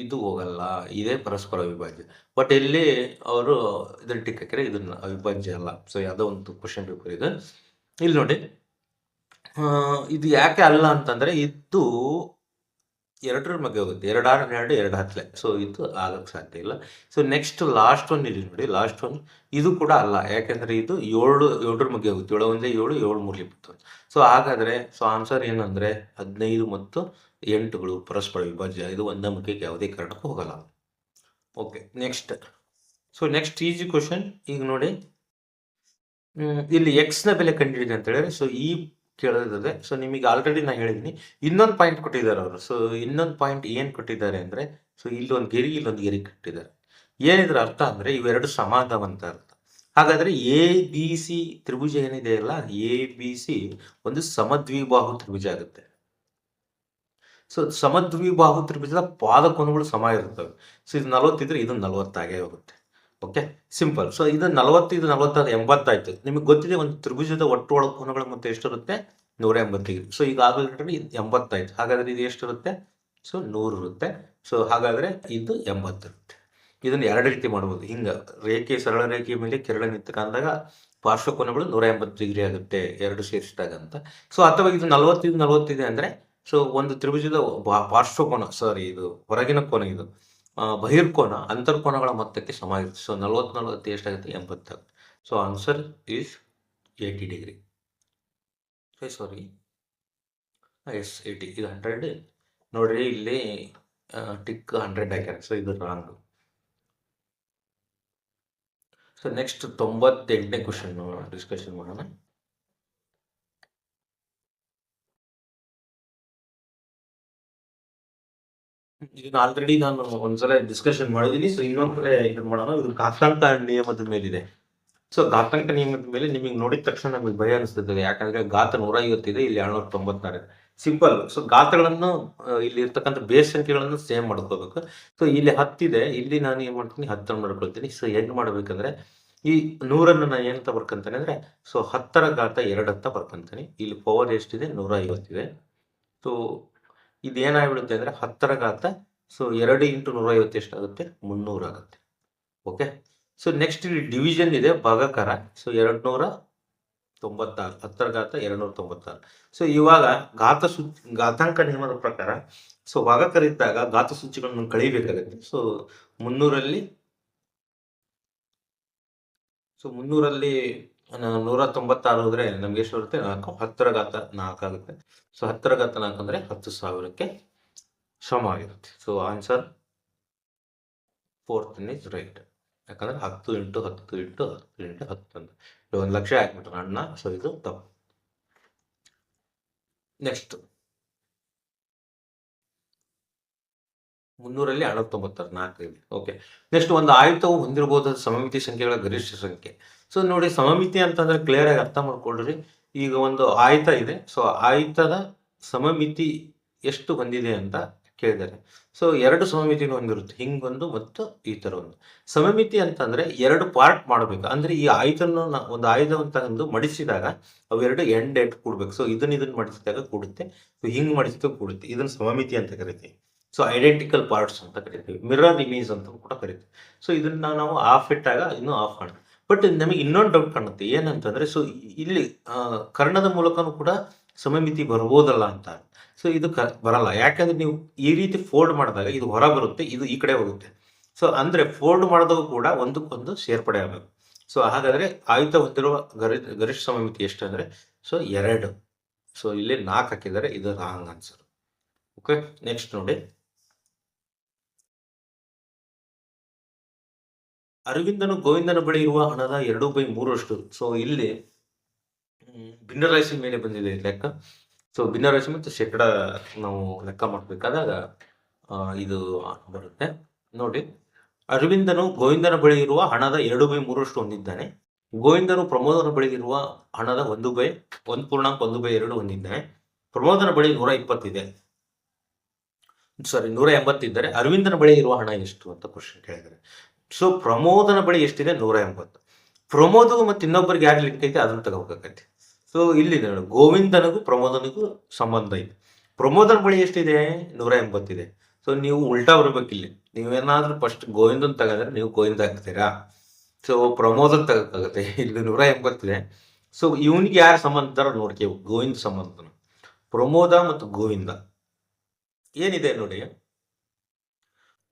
ಇದು ಹೋಗಲ್ಲ, ಇದೇ ಪರಸ್ಪರ ಅವಿಭಾಜ್ಯ. ಬಟ್ ಇಲ್ಲಿ ಅವರು ಇದನ್ನು ಟಿಕ್ ಹಾಕಿದ್ರೆ ಇದನ್ನ ಅವಿಭಾಜ್ಯ ಅಲ್ಲ. ಸೊ ಯಾವುದೋ ಒಂದು ಕ್ವಶನ್ ಪೇಪರ್ ಇದು. ಇಲ್ಲಿ ನೋಡಿ, ಇದು ಯಾಕೆ ಅಲ್ಲ ಅಂತಂದರೆ, ಇದು 2ರ ಮಧ್ಯೆ ಹೋಗುತ್ತೆ. 2 6 2 2 10. ಸೊ ಇದು ಆಗಕ್ಕೆ ಸಾಧ್ಯ ಇಲ್ಲ. ಸೊ ನೆಕ್ಸ್ಟ್ ಲಾಸ್ಟ್ ಒನ್ ಇಲ್ಲಿ ನೋಡಿ, ಲಾಸ್ಟ್ ಒನ್ ಇದು ಕೂಡ ಅಲ್ಲ. ಯಾಕೆಂದರೆ ಇದು 7ರ ಮಧ್ಯೆ ಹೋಗುತ್ತೆ. 7 1 7 7 3 20. ಸೊ ಹಾಗಾದರೆ ಸೊ ಆನ್ಸರ್ ಏನಂದರೆ 15 ಮತ್ತು 8ಗಳು ಪರಸ್ಪರ ವಿಭಾಜ್ಯ. ಇದು ಒಂದೇ ಮಗ್ಗೆಗೆ ಯಾವುದೇ ಕಾರಣಕ್ಕೂ ಹೋಗಲ್ಲ. Okay, next. So next easy question. ಈಗ ನೋಡಿ, ಇಲ್ಲಿ ಎಕ್ಸ್ನ ಬೆಲೆ ಕಂಡುಹಿಡಿದೆ ಅಂತ ಹೇಳಿದ್ರೆ, ಸೊ ಈ ಕೇಳಿದ್ರೆ, ಸೊ ನಿಮಗೆ ಆಲ್ರೆಡಿ ನಾನು ಹೇಳಿದ್ದೀನಿ. ಇನ್ನೊಂದು ಪಾಯಿಂಟ್ ಕೊಟ್ಟಿದ್ದಾರೆ ಅವರು. ಸೊ ಇನ್ನೊಂದು ಪಾಯಿಂಟ್ ಏನು ಕೊಟ್ಟಿದ್ದಾರೆ ಅಂದರೆ, ಸೊ ಇಲ್ಲೊಂದು ಗೆರೆ ಇಲ್ಲೊಂದು ಗೆರೆ ಕೊಟ್ಟಿದ್ದಾರೆ. ಏನಿದ್ರ ಅರ್ಥ ಅಂದರೆ ಇವೆರಡು ಸಮಾನವಂತ ಅರ್ಥ. ಹಾಗಾದರೆ ABC ತ್ರಿಭುಜ ಏನಿದೆ ಅಲ್ಲ, ABC ಒಂದು ಸಮದ್ವಿಬಾಹು ತ್ರಿಭುಜ ಆಗುತ್ತೆ. ಸೊ ಸಮದ್ವಿಬಾಹು ತ್ರಿಭುಜದ ಪಾದಕೋನಗಳು ಸಮ ಇರ್ತವೆ. ಸೊ ಇದು 40 ಇದ್ರೆ ಇದು 40 ಆಗೇ ಹೋಗುತ್ತೆ. Okay, simple. ಸೊ ಇದು 40, ಇದು 40, 80 ಆಯ್ತು. ನಿಮಗೆ ಗೊತ್ತಿದೆ ಒಂದು ತ್ರಿಭುಜದ ಒಟ್ಟು ಒಳಕೋನಗಳ ಮೊತ್ತ ಎಷ್ಟಿರುತ್ತೆ? 180 ಡಿಗ್ರಿ. ಸೊ ಈಗ ಆಗಲೇ 80 ಆಯ್ತು. ಹಾಗಾದ್ರೆ ಇದು ಎಷ್ಟಿರುತ್ತೆ? ಸೊ 100 ಇರುತ್ತೆ. ಸೊ ಹಾಗಾದ್ರೆ ಇದು 80 ಇರುತ್ತೆ. ಇದನ್ನು ಎರಡು ರೀತಿ ಮಾಡ್ಬೋದು. ಹಿಂಗೆ ರೇಖೆ, ಸರಳ ರೇಖೆಯ ಮೇಲೆ ಕಿರಣ ನಿಂತ್ಕೊಂಡಾಗ ಪಾರ್ಶ್ವಕೋನಗಳು 180 ಡಿಗ್ರಿ ಆಗುತ್ತೆ ಎರಡು ಸೇರಿಸಿದಾಗ ಅಂತ. ಸೊ ಅಥವಾ ಇದು 40 ಇದೆ ಅಂದರೆ ಸೊ ಒಂದು ತ್ರಿಭುಜದ ಪಾರ್ಶ್ವಕೋನ, ಇದು ಹೊರಗಿನ ಕೋನ, ಇದು ಬಹಿರ್ಕೋನ ಅಂತರ್ಕೋನಗಳ ಮೊತ್ತಕ್ಕೆ ಸಮ ಇರುತ್ತೆ. ಸೊ 40 ಎಷ್ಟಾಗುತ್ತೆ? 80 ಆಗುತ್ತೆ. So answer is 80 degree. Sorry, yes 80. ಇದು 100 ನೋಡ್ರಿ, ಇಲ್ಲಿ ಟಿಕ್ 100 ಹಾಕ್ಯಾರ. ಸೊ ಇದು ರಾಂಗ್. ಸೊ ನೆಕ್ಸ್ಟ್ 98ನೇ ಕ್ವಶನ್ ಡಿಸ್ಕಷನ್ ಮಾಡೋಣ. ಇದನ್ನ ಆಲ್ರೆಡಿ ನಾನು ಒಂದ್ಸಲ ಡಿಸ್ಕಷನ್ ಮಾಡಿದ್ದೀನಿ. ಸೊ ಇನ್ನೊಂದ್ಸಲ ಇದನ್ನ ಮಾಡೋಣ. ಇದು ಘಾತಾಂಕ ನಿಯಮದ ಮೇಲಿದೆ. ಸೊ ಘಾತಾಂಕ ನಿಯಮದ ಮೇಲೆ ನಿಮಗೆ ನೋಡಿದ ತಕ್ಷಣ ನಮಗೆ ಭಯ ಅನಿಸ್ತದೆ. ಯಾಕಂದ್ರೆ ಘಾತ 150 ಇದೆ, ಇಲ್ಲಿ 796 ಇದೆ. ಸಿಂಪಲ್. ಸೊ ಘಾತಗಳನ್ನು ಇಲ್ಲಿ ಇರ್ತಕ್ಕಂಥ ಬೇಸ್ ಸಂಖ್ಯೆಗಳನ್ನು ಸೇಮ್ ಮಾಡ್ಕೋಬೇಕು. ಸೊ ಇಲ್ಲಿ 10 ಇದೆ, ಇಲ್ಲಿ ನಾನು ಏನ್ ಮಾಡ್ತೀನಿ? 10 ಮಾಡ್ಕೊಳ್ತೀನಿ. ಸೊ ಹೆಂಗ್ ಮಾಡ್ಬೇಕಂದ್ರೆ ಈ 100ನ್ನು ನಾನು ಏನಂತ ಬರ್ಕೊಂತಾನೆ ಅಂದ್ರೆ ಸೊ 10ರ ಘಾತ 2 ಅಂತ ಬರ್ಕೊಂತಾನೆ. ಇಲ್ಲಿ ಪವರ್ ಎಷ್ಟಿದೆ? 150 ಇದೆ. ಸೊ ಇದೇನಾಗ್ಬಿಡುತ್ತೆ ಅಂದ್ರೆ 10ರ ಘಾತ 2 × 150 ಎಷ್ಟಾಗುತ್ತೆ? 300 ಆಗುತ್ತೆ. ಓಕೆ. ಸೊ ನೆಕ್ಸ್ಟ್ ಇಲ್ಲಿ ಡಿವಿಷನ್ ಇದೆ, ಭಾಗಾಕಾರ. ಸೊ 296, 10ರ ಘಾತ 296. ಸೊ ಇವಾಗ ಘಾತಾಂಕ ನಿಯಮದ ಪ್ರಕಾರ ಸೊ ಭಾಗಾಕಾರ ಇದ್ದಾಗ ಘಾತ ಸೂಚಿಗಳನ್ನು ಕಳಿಬೇಕಾಗುತ್ತೆ. ಸೊ 300ರಲ್ಲಿ 196 ಹೋದ್ರೆ ನಮ್ಗೆ ಎಷ್ಟು ಬರುತ್ತೆ? 4. 10ರ ಘಾತ 4 ಆಗುತ್ತೆ. ಸೊ 10ರ ಘಾತ 4 ಅಂದ್ರೆ 10,000ಕ್ಕೆ ಸಮ ಆಗಿರುತ್ತೆ. So answer 4th is right. ಯಾಕಂದ್ರೆ 10 × 10 × 10 × 10 ಅಂತ 1 ಲಕ್ಷ ಹಾಕ್ಬಿಟ್ರೆ ಅಣ್ಣ. ಸೊ ಇದು ತಪ್ಪು. ನೆಕ್ಸ್ಟ್ 300ರಲ್ಲಿ 996 4 ಇದೆ. ಓಕೆ. ನೆಕ್ಸ್ಟ್ ಒಂದು ಆಯತವು ಹೊಂದಿರಬಹುದಾದ ಸಮಮಿತಿ ಸಂಖ್ಯೆಗಳ ಗರಿಷ್ಠ ಸಂಖ್ಯೆ. ಸೊ ನೋಡಿ, ಸಮಮಿತಿ ಅಂತಂದ್ರೆ ಕ್ಲಿಯರ್ ಆಗಿ ಅರ್ಥ ಮಾಡ್ಕೊಳ್ರಿ. ಈಗ ಒಂದು ಆಯತ ಇದೆ. ಸೊ ಆಯತದ ಸಮಮಿತಿ ಎಷ್ಟು ಹೊಂದಿದೆ ಅಂತ ಕೇಳಿದ್ದಾರೆ. ಸೊ 2 ಸಮಮಿತಿನ ಹೊಂದಿರುತ್ತೆ, ಹಿಂಗೊಂದು ಮತ್ತು ಈ ತರ ಒಂದು. ಸಮಮಿತಿ ಅಂತಂದ್ರೆ 2 ಪಾರ್ಟ್ ಮಾಡಬೇಕು. ಅಂದ್ರೆ ಈ ಆಯತನ್ನು ಒಂದು ಆಯುಧವನ್ನು ತಗೊಂಡು ಮಡಿಸಿದಾಗ ಅವೆರಡು ಎಂಡ್ ಕೂಡ್ಬೇಕು. ಸೊ ಇದನ್ನ ಮಡಿಸಿದಾಗ ಕೂಡುತ್ತೆ. ಸೊ ಹಿಂಗ್ ಮಡಿಸಿದಾಗ ಕೂಡುತ್ತೆ. ಇದನ್ನ ಸಮಮಿತಿ ಅಂತ ಕರಿತೀವಿ. ಸೊ ಐಡೆಂಟಿಕಲ್ ಪಾರ್ಟ್ಸ್ ಅಂತ ಕರಿತೀವಿ. ಮಿರರ್ ಇಮೇಜ್ ಅಂತ ಕೂಡ ಕರಿತೀವಿ. ಸೊ ಇದನ್ನ ನಾವು ಆಫ್ ಇಟ್ಟಾಗ ಇನ್ನು ಆಫ್ ಕಾಣುತ್ತೆ. ಬಟ್ ನಮಗೆ ಇನ್ನೊಂದು ಡೌಟ್ ಕಾಣುತ್ತೆ. ಏನಂತಂದ್ರೆ ಸೊ ಇಲ್ಲಿ ಕರ್ಣದ ಮೂಲಕನೂ ಕೂಡ ಸಮಮಿತಿ ಬರ್ಬೋದಲ್ಲ ಅಂತ. ಸೊ ಇದು ಬರಲ್ಲ. ಯಾಕಂದ್ರೆ ನೀವು ಈ ರೀತಿ ಫೋಲ್ಡ್ ಮಾಡಿದಾಗ ಇದು ಹೊರ ಬರುತ್ತೆ, ಇದು ಈ ಕಡೆ ಹೋಗುತ್ತೆ. ಸೊ ಅಂದ್ರೆ ಫೋಲ್ಡ್ ಮಾಡಿದಾಗ ಕೂಡ ಒಂದಕ್ಕೊಂದು ಸೇರ್ಪಡೆ ಆಗಬೇಕು. ಸೊ ಹಾಗಾದ್ರೆ ಆಯುತ ಹೊಂದಿರುವ ಗರಿಷ್ಠ ಸಮಮಿತಿ ಎಷ್ಟು ಅಂದ್ರೆ ಸೊ 2. ಸೊ ಇಲ್ಲಿ 4 ಹಾಕಿದ್ದಾರೆ, ಇದು ರಾಂಗ್ ಆನ್ಸರ್. ಓಕೆ. ನೆಕ್ಸ್ಟ್ ನೋಡಿ, ಅರವಿಂದನು ಗೋವಿಂದನ ಬಳಿ ಇರುವ ಹಣದ 2/3. ಸೊ ಇಲ್ಲಿ ಭಿನ್ನರಾಶಿ ಮೇಲೆ ಬಂದಿದೆ ಲೆಕ್ಕ. ಸೊ ಭಿನ್ನರಾಶಿ ಮತ್ತು ಶೇಕಡ ನಾವು ಲೆಕ್ಕ ಮಾಡಬೇಕಾದಾಗ ಇದು ಬರುತ್ತೆ. ನೋಡಿ, ಅರವಿಂದನು ಗೋವಿಂದನ ಬಳಿ ಇರುವ ಹಣದ 2/3 ಹೊಂದಿದ್ದಾನೆ. ಗೋವಿಂದನು ಪ್ರಮೋದನ ಬಳಿ ಇರುವ ಹಣದ 1.1/2 ಹೊಂದಿದ್ದಾನೆ. ಪ್ರಮೋದನ ಬಳಿ 120 ಇದೆ, 180 ಇದ್ದರೆ ಅರವಿಂದನ ಬಳಿ ಇರುವ ಹಣ ಎಷ್ಟು ಅಂತ ಕ್ವಶನ್ ಕೇಳಿದ್ದಾರೆ. ಸೊ ಪ್ರಮೋದನ ಬಳಿ ಎಷ್ಟಿದೆ? 180. ಪ್ರಮೋದಗೂ ಮತ್ತು ಇನ್ನೊಬ್ಬರಿಗೆ ಯಾರು ಲಿಂಕ್ ಐತೆ ಅದನ್ನ ತಗೋಬೇಕಾಗತ್ತೆ. ಸೊ ಇಲ್ಲಿ ಗೋವಿಂದನಿಗೂ ಪ್ರಮೋದನಿಗೂ ಸಂಬಂಧ ಇದೆ. ಪ್ರಮೋದನ ಬಳಿ ಎಷ್ಟಿದೆ? 180 ಇದೆ. ಸೊ ನೀವು ಉಲ್ಟಾ ಬರ್ಬೇಕಿಲ್ಲಿ. ನೀವೇನಾದ್ರೂ ಫಸ್ಟ್ ಗೋವಿಂದನ್ ತಗೊಂಡ್ರೆ ನೀವು ಗೋವಿಂದ ಹಾಕ್ತೀರಾ. ಸೊ ಪ್ರಮೋದನ್ ತಗೋಕ್ಕಾಗತ್ತೆ. ಇಲ್ಲಿ 180 ಇದೆ. ಸೊ ಇವನಿಗೆ ಯಾರು ಸಂಬಂಧ ನೋಡ್ಕೇವು? ಗೋವಿಂದ ಸಂಬಂಧ. ಪ್ರಮೋದ ಮತ್ತು ಗೋವಿಂದ ಏನಿದೆ ನೋಡಿ,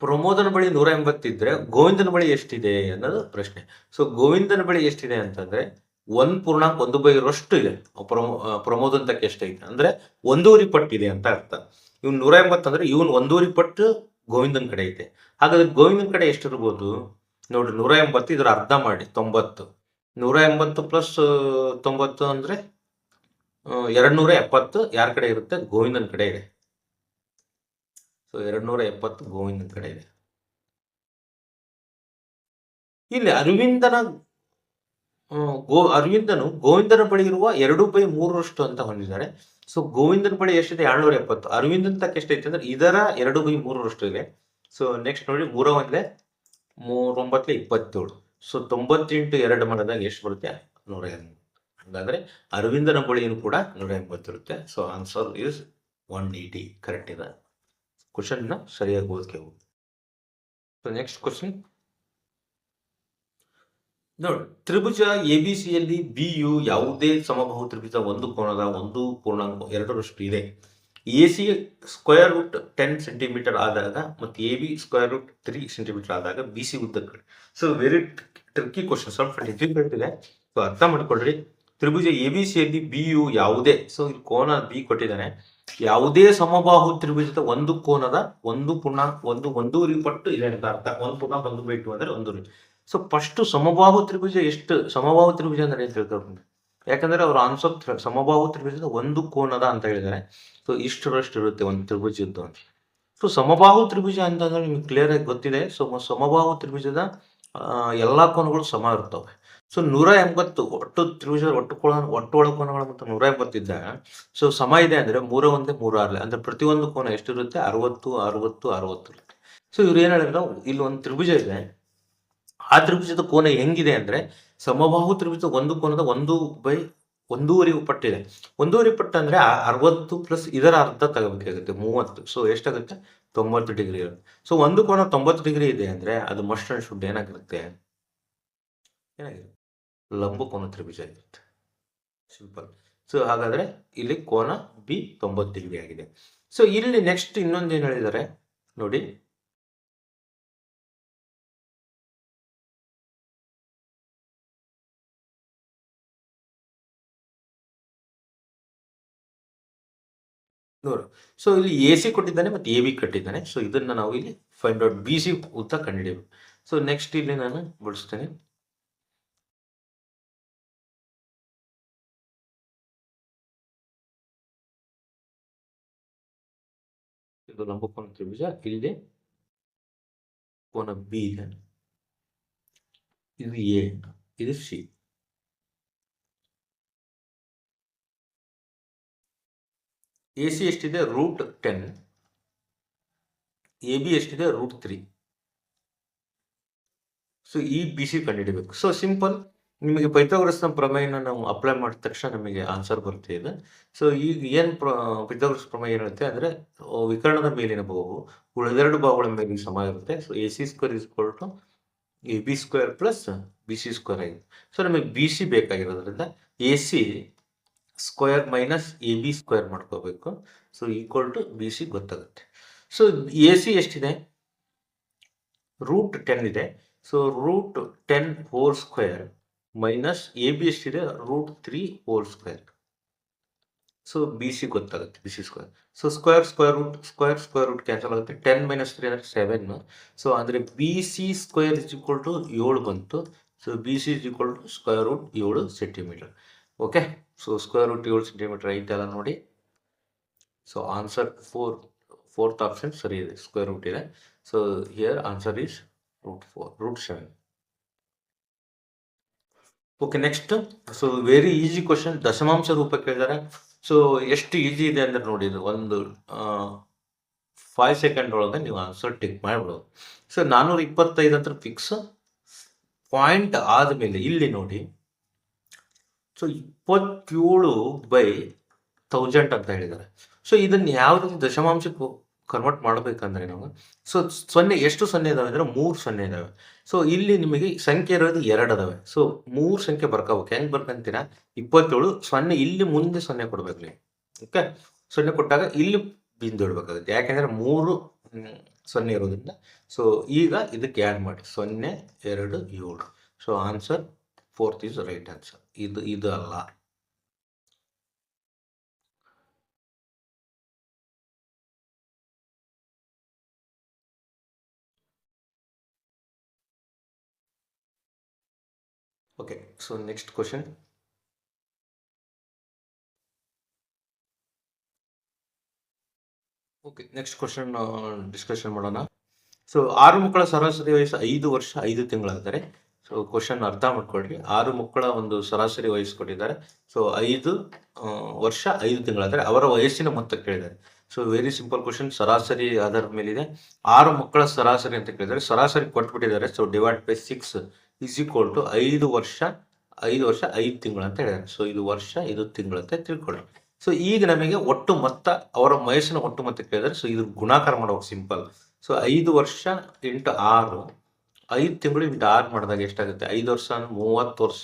ಪ್ರಮೋದನ ಬಳಿ 180 ಇದ್ರೆ ಗೋವಿಂದನ ಬಳಿ ಎಷ್ಟಿದೆ ಅನ್ನೋದು ಪ್ರಶ್ನೆ. ಸೊ ಗೋವಿಂದನ ಬಳಿ ಎಷ್ಟಿದೆ ಅಂತಂದ್ರೆ 1.1/2 ಇದೆ. ಪ್ರಮೋದನ್ ತಕ್ಕ ಎಷ್ಟೈತೆ ಅಂದ್ರೆ 1.5 ಪಟ್ಟು ಇದೆ ಅಂತ ಅರ್ಥ. ಇವ್ನು 180 ಅಂದ್ರೆ ಇವನ್ 1.5 ಪಟ್ಟು ಗೋವಿಂದನ್ ಕಡೆ ಐತೆ. ಹಾಗಾದ್ರೆ ಗೋವಿಂದನ್ ಕಡೆ ಎಷ್ಟಿರ್ಬೋದು ನೋಡ್ರಿ? 180 ಇದ್ರ ಅರ್ಧ ಮಾಡಿ 90. 180 + 90 ಅಂದ್ರೆ 270 ಯಾರ ಕಡೆ ಇರುತ್ತೆ? ಗೋವಿಂದನ್ ಕಡೆ ಇದೆ. ಸೊ 270 ಗೋವಿಂದನ ಕಡೆ ಇದೆ. ಇಲ್ಲಿ ಅರವಿಂದನು ಗೋವಿಂದನ ಬಳಿ ಇರುವ 2/3 ಅಂತ ಹೊಂದಿದ್ದಾರೆ. ಸೊ ಗೋವಿಂದನ ಬಳಿ ಎಷ್ಟಿದೆ 270. ಅರವಿಂದನ್ ತಕ್ಕ ಎಷ್ಟೈತೆ ಅಂದ್ರೆ ಇದರ 2/3 ಇದೆ. ಸೊ ನೆಕ್ಸ್ಟ್ ನೋಡಿ 3 1 3 9 27. ಸೊ 90 × 2 ಮಾಡಿದಾಗ ಎಷ್ಟು ಬರುತ್ತೆ? 180. ಹಾಗಾದ್ರೆ ಅರವಿಂದನ ಬಳಿಯೂ ಕೂಡ 180 ಇರುತ್ತೆ. ಸೊ ಆನ್ಸರ್ ಇಸ್ 180 ಕರೆಕ್ಟ್ ಇದೆ. ಕ್ವಶನ್ ಸರಿಯಾಗಿ ಓದ್ಕೇವು. ಸೊ ನೆಕ್ಸ್ಟ್ ಕ್ವಶನ್ ನೋಡಿ, ತ್ರಿಭುಜ ಎಬಿಸಿಯಲ್ಲಿ ಬಿಯು ಯಾವುದೇ ಸಮಬಾಹು ತ್ರಿಭುಜ ಒಂದು ಕೋನದ 1.2 ಇದೆ. ಎಸಿ √10 ಸೆಂಟಿಮೀಟರ್ ಆದಾಗ ಮತ್ತು ಎಬಿ √3 ಸೆಂಟಿಮೀಟರ್ ಆದಾಗ ಬಿಸಿ ಉದ್ದ. ಸೊ ವೆರಿ ಟ್ರಿಕ್ಕಿ ಕ್ವಶನ್, ಸ್ವಲ್ಪ ಡಿಫಿಕಲ್ಟ್ ಇದೆ. ಸೊ ಅರ್ಥ ಮಾಡ್ಕೊಳ್ರಿ. ತ್ರಿಭುಜ ಎಬಿಸಿಯಲ್ಲಿ ಬಿಯು ಯಾವುದೇ, ಸೊ ಇಲ್ಲಿ ಕೋನ ಬಿ ಕೊಟ್ಟಿದ್ದಾನೆ, ಯಾವುದೇ ಸಮಬಾಹು ತ್ರಿಭುಜದ ಒಂದು ಕೋನದ 1.1 ಪಟ್ಟು ಇದೆ ಅಂತ ಅರ್ಥ. 1/2 ಅಂದ್ರೆ 1. ಸೊ ಫಸ್ಟ್ ಸಮಬಾಹು ತ್ರಿಭುಜ ಎಷ್ಟು? ಸಮಬಾಹು ತ್ರಿಭುಜ ಅಂದ್ರೆ ಏನು ತಿಳ್ಕೊಂಡು, ಯಾಕಂದ್ರೆ ಅವ್ರ ಆನ್ಸರ್ ಸಮಬಾಹು ತ್ರಿಭುಜದ ಒಂದು ಕೋನದ ಅಂತ ಹೇಳಿದ್ದಾರೆ. ಸೊ ಇಷ್ಟರಷ್ಟು ಇರುತ್ತೆ ಒಂದು ತ್ರಿಭುಜದ್ದು ಅಂತ. ಸೊ ಸಮಬಾಹು ತ್ರಿಭುಜ ಅಂತಂದ್ರೆ ನಿಮ್ಗೆ ಕ್ಲಿಯರ್ ಆಗಿ ಗೊತ್ತಿದೆ. ಸೊ ಸಮಬಾಹು ತ್ರಿಭುಜದ ಎಲ್ಲಾ ಕೋನಗಳು ಸಮ ಇರ್ತವೆ. ಸೊ 180 ಒಟ್ಟು ತ್ರಿಭುಜದ ಒಟ್ಟು ಒಳಕೋನಗಳು ಮತ್ತು 180 ಇದ್ದಾಗ ಸೊ ಸಮ ಇದೆ ಅಂದ್ರೆ 3 1 3 6 ಅಂದ್ರೆ ಪ್ರತಿಯೊಂದು ಕೋನ ಎಷ್ಟಿರುತ್ತೆ? 60 60 60 ಇರುತ್ತೆ. ಸೊ ಇವ್ರು ಏನ್ ಹೇಳಿದ್ರೆ, ಇಲ್ಲಿ ಒಂದು ತ್ರಿಭುಜ ಇದೆ, ಆ ತ್ರಿಭುಜದ ಕೋನ ಹೆಂಗಿದೆ ಅಂದ್ರೆ ಸಮಬಾಹು ತ್ರಿಭುಜದ ಒಂದು ಕೋನದ 1/1.5 ಪಟ್ಟಿದೆ. 1.5 ಪಟ್ಟು ಅಂದ್ರೆ 60 ಪ್ಲಸ್ ಇದರ ಅರ್ಧ ತಗೋಬೇಕಾಗುತ್ತೆ 30. ಸೊ ಎಷ್ಟಾಗುತ್ತೆ? 90 ಡಿಗ್ರಿ ಇರುತ್ತೆ. ಸೊ ಒಂದು ಕೋನ 90 ಡಿಗ್ರಿ ಇದೆ ಅಂದ್ರೆ ಅದು ಮಸ್ಟ್ ಅಂಡ್ ಶುಡ್ ಏನಾಗಿರುತ್ತೆ? ಲಂಬಕೋನ ತ್ರಿಭುಜ ಇರುತ್ತೆ. ಸಿಂಪಲ್. ಸೊ ಹಾಗಾದ್ರೆ ಇಲ್ಲಿ ಕೋನ ಬಿ 90 ಡಿಗ್ರಿ ಆಗಿದೆ. ಸೊ ಇಲ್ಲಿ ನೆಕ್ಸ್ಟ್ ಇನ್ನೊಂದು ಏನ್ ಹೇಳಿದ್ದಾರೆ ನೋಡಿ, ನೋಡು. ಸೊ ಇಲ್ಲಿ ಎ ಸಿ ಕೊಟ್ಟಿದ್ದಾನೆ ಮತ್ತೆ ಎ ಬಿ ಕಟ್ಟಿದ್ದಾನೆ. ಸೊ ಇದನ್ನ ನಾವು ಇಲ್ಲಿ ಫೈಂಡ್ ಔಟ್ ಬಿ ಸಿ ಉದ್ದ ಕಂಡುಹಿಡಿಯಬೇಕು. ಸೊ ನೆಕ್ಸ್ಟ್ ಇಲ್ಲಿ ನಾನು ಬಿಡಿಸ್ತೇನೆ. ಇದು ಲಂಬಕೋನ ತ್ರಿಭುಜ, ಇಲ್ಲಿ ಕೋನ ಬಿ ಇದೆ, ಇದು ಎ, ಇದು ಸಿ. ಎ ಸಿ ಎಷ್ಟಿದೆ? √10. ಎ ಬಿ ಎಷ್ಟಿದೆ? √3. ಸೊ ಈ ಬಿ ಸಿ ಕಂಡುಹಿಡಬೇಕು. ಸೊ ಸಿಂಪಲ್, ನಿಮಗೆ ಪೈಥಾಗರಸ್ನ ಪ್ರಮೇಯನ ನಾವು ಅಪ್ಲೈ ಮಾಡಿದ ತಕ್ಷಣ ನಮಗೆ ಆನ್ಸರ್ ಬರುತ್ತೆ ಇದೆ. ಸೊ ಈಗ ಏನು ಪೈಥಾಗರಸ್ ಪ್ರಮೇಯ ಏನಿರುತ್ತೆ ಅಂದ್ರೆ ವಿಕರ್ಣದ ಮೇಲಿನ ಬಾಹು ಉಳಿದೆರಡು ಬಾಹುಗಳ ಮೇಲಿನ ಸಮ ಇರುತ್ತೆ. So AC² = AB² plus BC² ಆಗಿದೆ. ಸೊ ನಮಗೆ B C ಬೇಕಾಗಿರೋದ್ರಿಂದ AC² minus AB² ಮಾಡ್ಕೋಬೇಕು. ಸೊ = BC ಗೊತ್ತಾಗುತ್ತೆ. ಸೊ AC ಎಷ್ಟಿದೆ? √10 ಇದೆ. So √10 whole square minus AB ಎಷ್ಟಿದೆ? √3 ಸೊ BC ಗೊತ್ತಾಗುತ್ತೆ, BC². So square root cancel ಆಗುತ್ತೆ. 10 - 3 ಅಂದ್ರೆ 7. ಸೊ ಅಂದ್ರೆ BC² = 7 ಬಂತು. So BC = √7 centimetre. Okay, so √7 centimetre ಐತಲ್ಲ ನೋಡಿ. ಸೊ ಆನ್ಸರ್ ಫೋರ್ತ್ ಆಪ್ಷನ್ ಸರಿ ಇದೆ, ಸ್ಕ್ವೇರ್ ರೂಟ್ ಇದೆ. So here answer is √7. Okay, next. So very easy question, ದಶಮಾಂಶ ರೂಪ ಕೇಳಿದ್ದಾರೆ. ಸೊ ಎಷ್ಟು ಈಸಿ ಇದೆ ಅಂದ್ರೆ ನೋಡಿ, ಇದು ಒಂದು 5 ಸೆಕೆಂಡ್ ಒಳಗೆ ನೀವು ಆನ್ಸರ್ ಟಿಕ್ ಮಾಡ್ಬಿಡೋದು. ಸೊ 425 ಅಂತ ಫಿಕ್ಸ್ ಪಾಯಿಂಟ್ ಆದಮೇಲೆ ಇಲ್ಲಿ ನೋಡಿ, ಸೊ 27/1000 ಅಂತ ಹೇಳಿದ್ದಾರೆ. ಸೊ ಇದನ್ನ ಯಾವ ರೀತಿ ದಶಮಾಂಶಕ್ಕೆ ಕನ್ವರ್ಟ್ ಮಾಡಬೇಕಂದ್ರೆ ನಾವು, ಸೊ ಎಷ್ಟು ಸೊನ್ನೆ ಇದಾವೆ ಅಂದ್ರೆ 3 ಸೊನ್ನೆ ಇದಾವೆ. ಸೊ ಇಲ್ಲಿ ನಿಮಗೆ ಸಂಖ್ಯೆ ಇರೋದು 2 ಅದಾವೆ. ಸೊ 3 ಸಂಖ್ಯೆ ಬರ್ಕೋಬೇಕು. ಹೆಂಗ್ ಬರ್ಕಂತೀರಾ? 27 0 ಇಲ್ಲಿ ಮುಂದೆ 0 ಕೊಡ್ಬೇಕು ನೀವು. ಓಕೆ, 0 ಕೊಟ್ಟಾಗ ಇಲ್ಲಿ ಬಿಂದು ಇಡ್ಬೇಕಾಗುತ್ತೆ, ಯಾಕೆಂದ್ರೆ 3 0 ಇರೋದ್ರಿಂದ. ಸೊ ಈಗ ಇದಕ್ಕೆ ಆ್ಯಡ್ ಮಾಡಿ 0 2 7. So answer 4th is right answer. ಇದು ಅಲ್ಲ. Okay, so next question. Okay, next question discussion ಮಾಡೋಣ. ಸೊ 6 ಮಕ್ಕಳ ಸರಾಸರಿ ವಯಸ್ಸು 5 ವರ್ಷ 5 ತಿಂಗಳಾದರೆ ಸೊ ಕ್ವಶನ್ ಅರ್ಥ ಮಾಡ್ಕೊಳ್ರಿ. 6 ಮಕ್ಕಳ ಒಂದು ಸರಾಸರಿ ವಯಸ್ಸು ಕೊಟ್ಟಿದ್ದಾರೆ. ಸೊ 5 ವರ್ಷ 5 ತಿಂಗಳಾದರೆ ಅವರ ವಯಸ್ಸಿನ ಮೊತ್ತ ಕೇಳಿದ್ದಾರೆ. ಸೊ ವೆರಿ ಸಿಂಪಲ್ ಕ್ವಶನ್, ಸರಾಸರಿ ಆಧಾರದ ಮೇಲಿದೆ. 6 ಮಕ್ಕಳ ಸರಾಸರಿ ಅಂತ ಕೇಳಿದ್ದಾರೆ. ಸರಾಸರಿ ಕೊಟ್ಬಿಟ್ಟಿದ್ದಾರೆ. So divide by 6 is equal to 5 ವರ್ಷ 5 ತಿಂಗಳು ಅಂತ ಹೇಳಿದ್ದಾರೆ. ಸೊ ಇದು ವರ್ಷ, ಇದು ತಿಂಗಳು ಅಂತ ತಿಳ್ಕೊಳ್ಳಿ. ಸೊ ಈಗ ನಮಗೆ ಒಟ್ಟು ಮೊತ್ತ, ಅವರ ವಯಸ್ಸಿನ ಒಟ್ಟು ಮೊತ್ತ ಕೇಳಿದ್ದಾರೆ. ಸೊ ಇದು ಗುಣಾಕಾರ ಮಾಡ್ಬೇಕು ಸಿಂಪಲ್. ಸೊ 5 ವರ್ಷ ಇಂಟು 6, 5 ತಿಂಗಳು ಇಂಟು 6 ಮಾಡಿದಾಗ ಎಷ್ಟಾಗುತ್ತೆ? 5 ವರ್ಷ 30 ವರ್ಷ.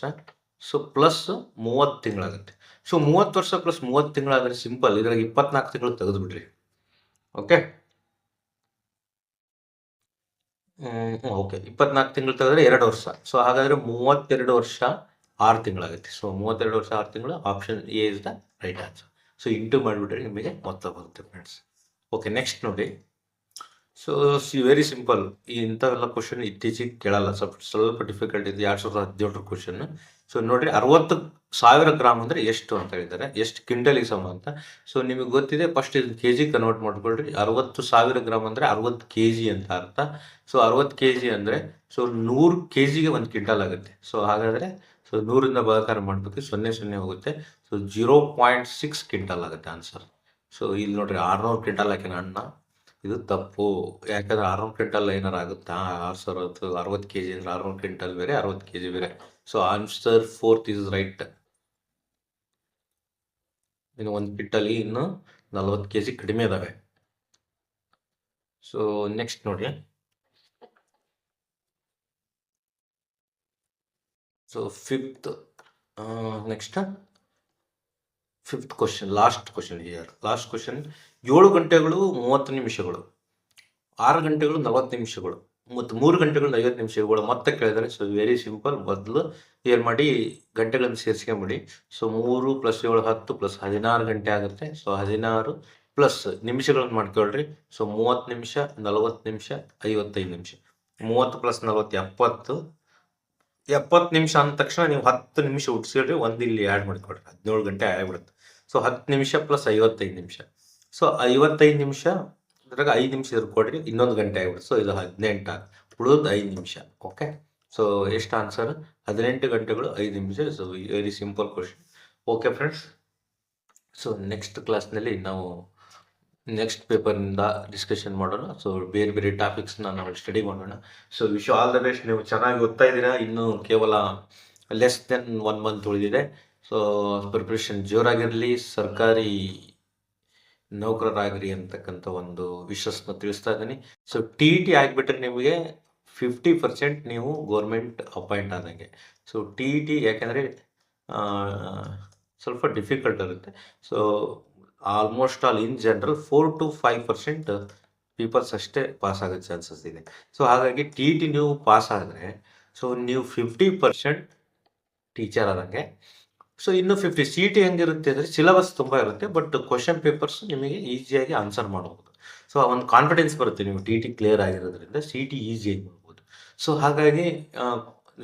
So plus 30 ತಿಂಗಳಾಗುತ್ತೆ. ಸೊ 30 ವರ್ಷ ಪ್ಲಸ್ 30 ತಿಂಗಳಾದರೆ ಸಿಂಪಲ್, ಇದ್ರಾಗ 24 ತಿಂಗಳು ತೆಗೆದು ಬಿಡ್ರಿ. ಓಕೆ, ಓಕೆ, 24 ತಿಂಗಳು ತೆಗೆದ್ರೆ 2 ವರ್ಷ. ಸೊ ಹಾಗಾದ್ರೆ 32 ವರ್ಷ 6 ತಿಂಗಳಾಗುತ್ತೆ. ಸೊ 32 ವರ್ಷ 6 ತಿಂಗಳು, option A is the right answer. So into ಮಾಡಿಬಿಟ್ರೆ ನಿಮಗೆ ಮೊತ್ತ ಬರುತ್ತೆ ಫ್ರೆಂಡ್ಸ್. ಓಕೆ, ನೆಕ್ಸ್ಟ್ ನೋಡಿ. So very simple. ಇಂಥವೆಲ್ಲ ಕ್ವಶನ್ ಇತ್ತೀಚೆಗೆ ಕೇಳಲ್ಲ, ಸ್ವಲ್ಪ ಡಿಫಿಕಲ್ಟ್ ಇದೆ. 2017 ಕ್ವಶನ್. ಸೊ ನೋಡ್ರಿ, 60,000 ಗ್ರಾಮ್ ಅಂದ್ರೆ ಎಷ್ಟು ಅಂತ ಹೇಳಿದ್ದಾರೆ, ಎಷ್ಟು ಕ್ವಿಂಟಲಿಗೆ ಸಮ ಅಂತ. ಸೊ ನಿಮಗೆ ಗೊತ್ತಿದೆ, ಫಸ್ಟ್ ಇದನ್ನ ಕೆಜಿ ಕನ್ವರ್ಟ್ ಮಾಡ್ಕೊಳ್ರಿ. 60,000 ಗ್ರಾಮ್ ಅಂದ್ರೆ 60 ಕೆಜಿ ಅಂತ ಅರ್ಥ. ಸೊ 60 ಕೆಜಿ ಅಂದ್ರೆ ಸೊ 100 ಕೆಜಿಗೆ 1 ಕ್ವಿಂಟಲ್ ಆಗುತ್ತೆ. ಸೊ ಹಾಗಾದ್ರೆ ಸೊ 100ರಿಂದ ಭಾಗಾಕಾರ ಮಾಡ್ಬೇಕು, 0 ಹೋಗುತ್ತೆ. ಸೊ 0.6 ಕ್ವಿಂಟಲ್ ಆಗುತ್ತೆ ಆನ್ಸರ್. ಸೊ ಇಲ್ಲಿ ನೋಡ್ರಿ, 600 ಕ್ವಿಂಟಲ್ ಹಾಕಿನ ಅಣ್ಣ, ಇದು ತಪ್ಪು. ಯಾಕಂದ್ರೆ 600 ಕ್ವಿಂಟಲ್ ಏನಾರು ಆಗುತ್ತಾ? 60 ಕೆಜಿ ಅಂದ್ರೆ 600 ಕ್ವಿಂಟಲ್ ಬೇರೆ, 60 ಕೆಜಿ ಬೇರೆ. So answer 4th is right. ಇನ್ನು 1 ಕ್ವಿಂಟಲ್ ಇನ್ನು 40 ಕೆಜಿ ಕಡಿಮೆ ಇದಾವೆ. ಸೊ ನೆಕ್ಸ್ಟ್ ನೋಡಿ. So next fifth question, last question here. Last question, 7 ಗಂಟೆಗಳು 30 ನಿಮಿಷಗಳು, 6 ಗಂಟೆಗಳು 40 ನಿಮಿಷಗಳು ಮತ್ತು 3 ಗಂಟೆಗಳು 50 ನಿಮಿಷಗಳು ಮತ್ತೆ ಕೇಳಿದರೆ. ಸೊ ವೆರಿ ಸಿಂಪಲ್, ಮೊದಲು ಏನು ಮಾಡಿ, ಗಂಟೆಗಳನ್ನು ಸೇರಿಸ್ಕೊಂಬಿಡಿ. ಸೊ 3 + 7 10 + 16 ಗಂಟೆ ಆಗುತ್ತೆ. ಸೊ 16 ಪ್ಲಸ್ ನಿಮಿಷಗಳನ್ನು ಮಾಡ್ಕೊಳ್ರಿ. ಸೊ 30 ನಿಮಿಷ, 40 ನಿಮಿಷ, 55 ನಿಮಿಷ. 30 + 40 70 ನಿಮಿಷ ಅಂದ ತಕ್ಷಣ ನೀವು 10 ನಿಮಿಷ ಹುಟ್ಟಿಸಿಡ್ರಿ, ಒಂದು ಇಲ್ಲಿ ಆ್ಯಡ್ ಮಾಡಿಕೊಡ್ರಿ, 17 ಗಂಟೆ ಆಗಿಬಿಡುತ್ತೆ. ಸೊ 10 ನಿಮಿಷ ಪ್ಲಸ್ 55 ನಿಮಿಷ. ಸೊ 55 ನಿಮಿಷ ಅದ್ರಾಗ 5 ನಿಮಿಷ ಇದ್ರ ಕೊಡ್ರಿ, ಇನ್ನೊಂದು ಗಂಟೆ ಆಗಿಬಿಡುತ್ತೆ. ಸೊ ಇದು 18 ಉಳಿದು 5 ನಿಮಿಷ. ಓಕೆ, ಸೊ ಎಷ್ಟು ಆನ್ಸರ್? 18 ಗಂಟೆಗಳು 5 ನಿಮಿಷ. So very simple question. Okay friends, so next ಕ್ಲಾಸ್ನಲ್ಲಿ ನಾವು ನೆಕ್ಸ್ಟ್ ಪೇಪರ್ನಿಂದ ಡಿಸ್ಕಷನ್ ಮಾಡೋಣ. ಸೊ ಬೇರೆ ಬೇರೆ ಟಾಪಿಕ್ಸ್ನ ನಾವು ಸ್ಟಡಿ ಮಾಡೋಣ. So wish all the best. ನೀವು ಚೆನ್ನಾಗಿ ಓದ್ತಾ ಇದ್ದೀರಾ. ಇನ್ನೂ ಕೇವಲ ಲೆಸ್ ದೆನ್ 1 ಮಂತ್ ಉಳಿದಿದೆ. ಸೊ ಪ್ರಿಪ್ರೇಷನ್ ಜೋರಾಗಿರಲಿ, ಸರ್ಕಾರಿ ನೌಕರರಾಗಿರಿ ಅಂತಕ್ಕಂಥ ಒಂದು ವಿಶ್ವಾಸನ ತಿಳಿಸ್ತಾ ಇದ್ದೀನಿ. ಸೊ TET ಆಗಿಬಿಟ್ರೆ ನಿಮಗೆ 50% ನೀವು ಗೌರ್ಮೆಂಟ್ ಅಪಾಯಿಂಟ್ ಆದಂಗೆ. ಸೊ TET ಯಾಕೆಂದರೆ ಸ್ವಲ್ಪ ಡಿಫಿಕಲ್ಟ್ ಇರುತ್ತೆ. So almost all in general 4 to 5% peoples ಅಷ್ಟೇ ಪಾಸ್ ಆಗೋ ಚಾನ್ಸಸ್ ಇದೆ. ಸೊ ಹಾಗಾಗಿ TET ನೀವು ಪಾಸ್ ಆದರೆ ಸೊ ನೀವು 50% ಟೀಚರ್ ಆದಂಗೆ. ಸೊ ಇನ್ನು 50 CET ಹೆಂಗಿರುತ್ತೆ ಅಂದರೆ ಸಿಲೆಬಸ್ ತುಂಬ ಇರುತ್ತೆ, ಬಟ್ ಕ್ವಶನ್ ಪೇಪರ್ಸ್ ನಿಮಗೆ ಈಸಿಯಾಗಿ ಆನ್ಸರ್ ಮಾಡಬಹುದು. ಸೊ ಒಂದು ಕಾನ್ಫಿಡೆನ್ಸ್ ಬರುತ್ತೆ, ನೀವು TET ಕ್ಲಿಯರ್ ಆಗಿರೋದ್ರಿಂದ CET ಈಸಿಯಾಗಿ ಮಾಡ್ಬೋದು. ಸೊ ಹಾಗಾಗಿ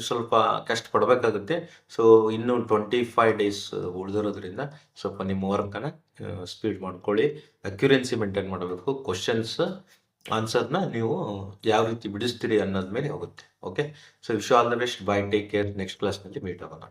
ಸ್ವಲ್ಪ ಕಷ್ಟಪಡಬೇಕಾಗುತ್ತೆ. ಸೊ ಇನ್ನು 25 ಡೇಸ್ ಉಳಿದಿರೋದ್ರಿಂದ ಸ್ವಲ್ಪ ನಿಮ್ಮ ವರ್ಕನ್ನು ಸ್ಪೀಡ್ ಮಾಡ್ಕೊಳ್ಳಿ. ಅಕ್ಯುರೆನ್ಸಿ ಮೇಂಟೈನ್ ಮಾಡಬೇಕು. ಕ್ವಶನ್ಸ್ ಆನ್ಸರ್ನ ನೀವು ಯಾವ ರೀತಿ ಬಿಡಿಸ್ತೀರಿ ಅನ್ನೋದ ಮೇಲೆ ಹೋಗುತ್ತೆ. Okay, so wish all the best. By, take care. Next ಕ್ಲಾಸ್ನಲ್ಲಿ ಮೀಟ್ ಆಗೋಣ.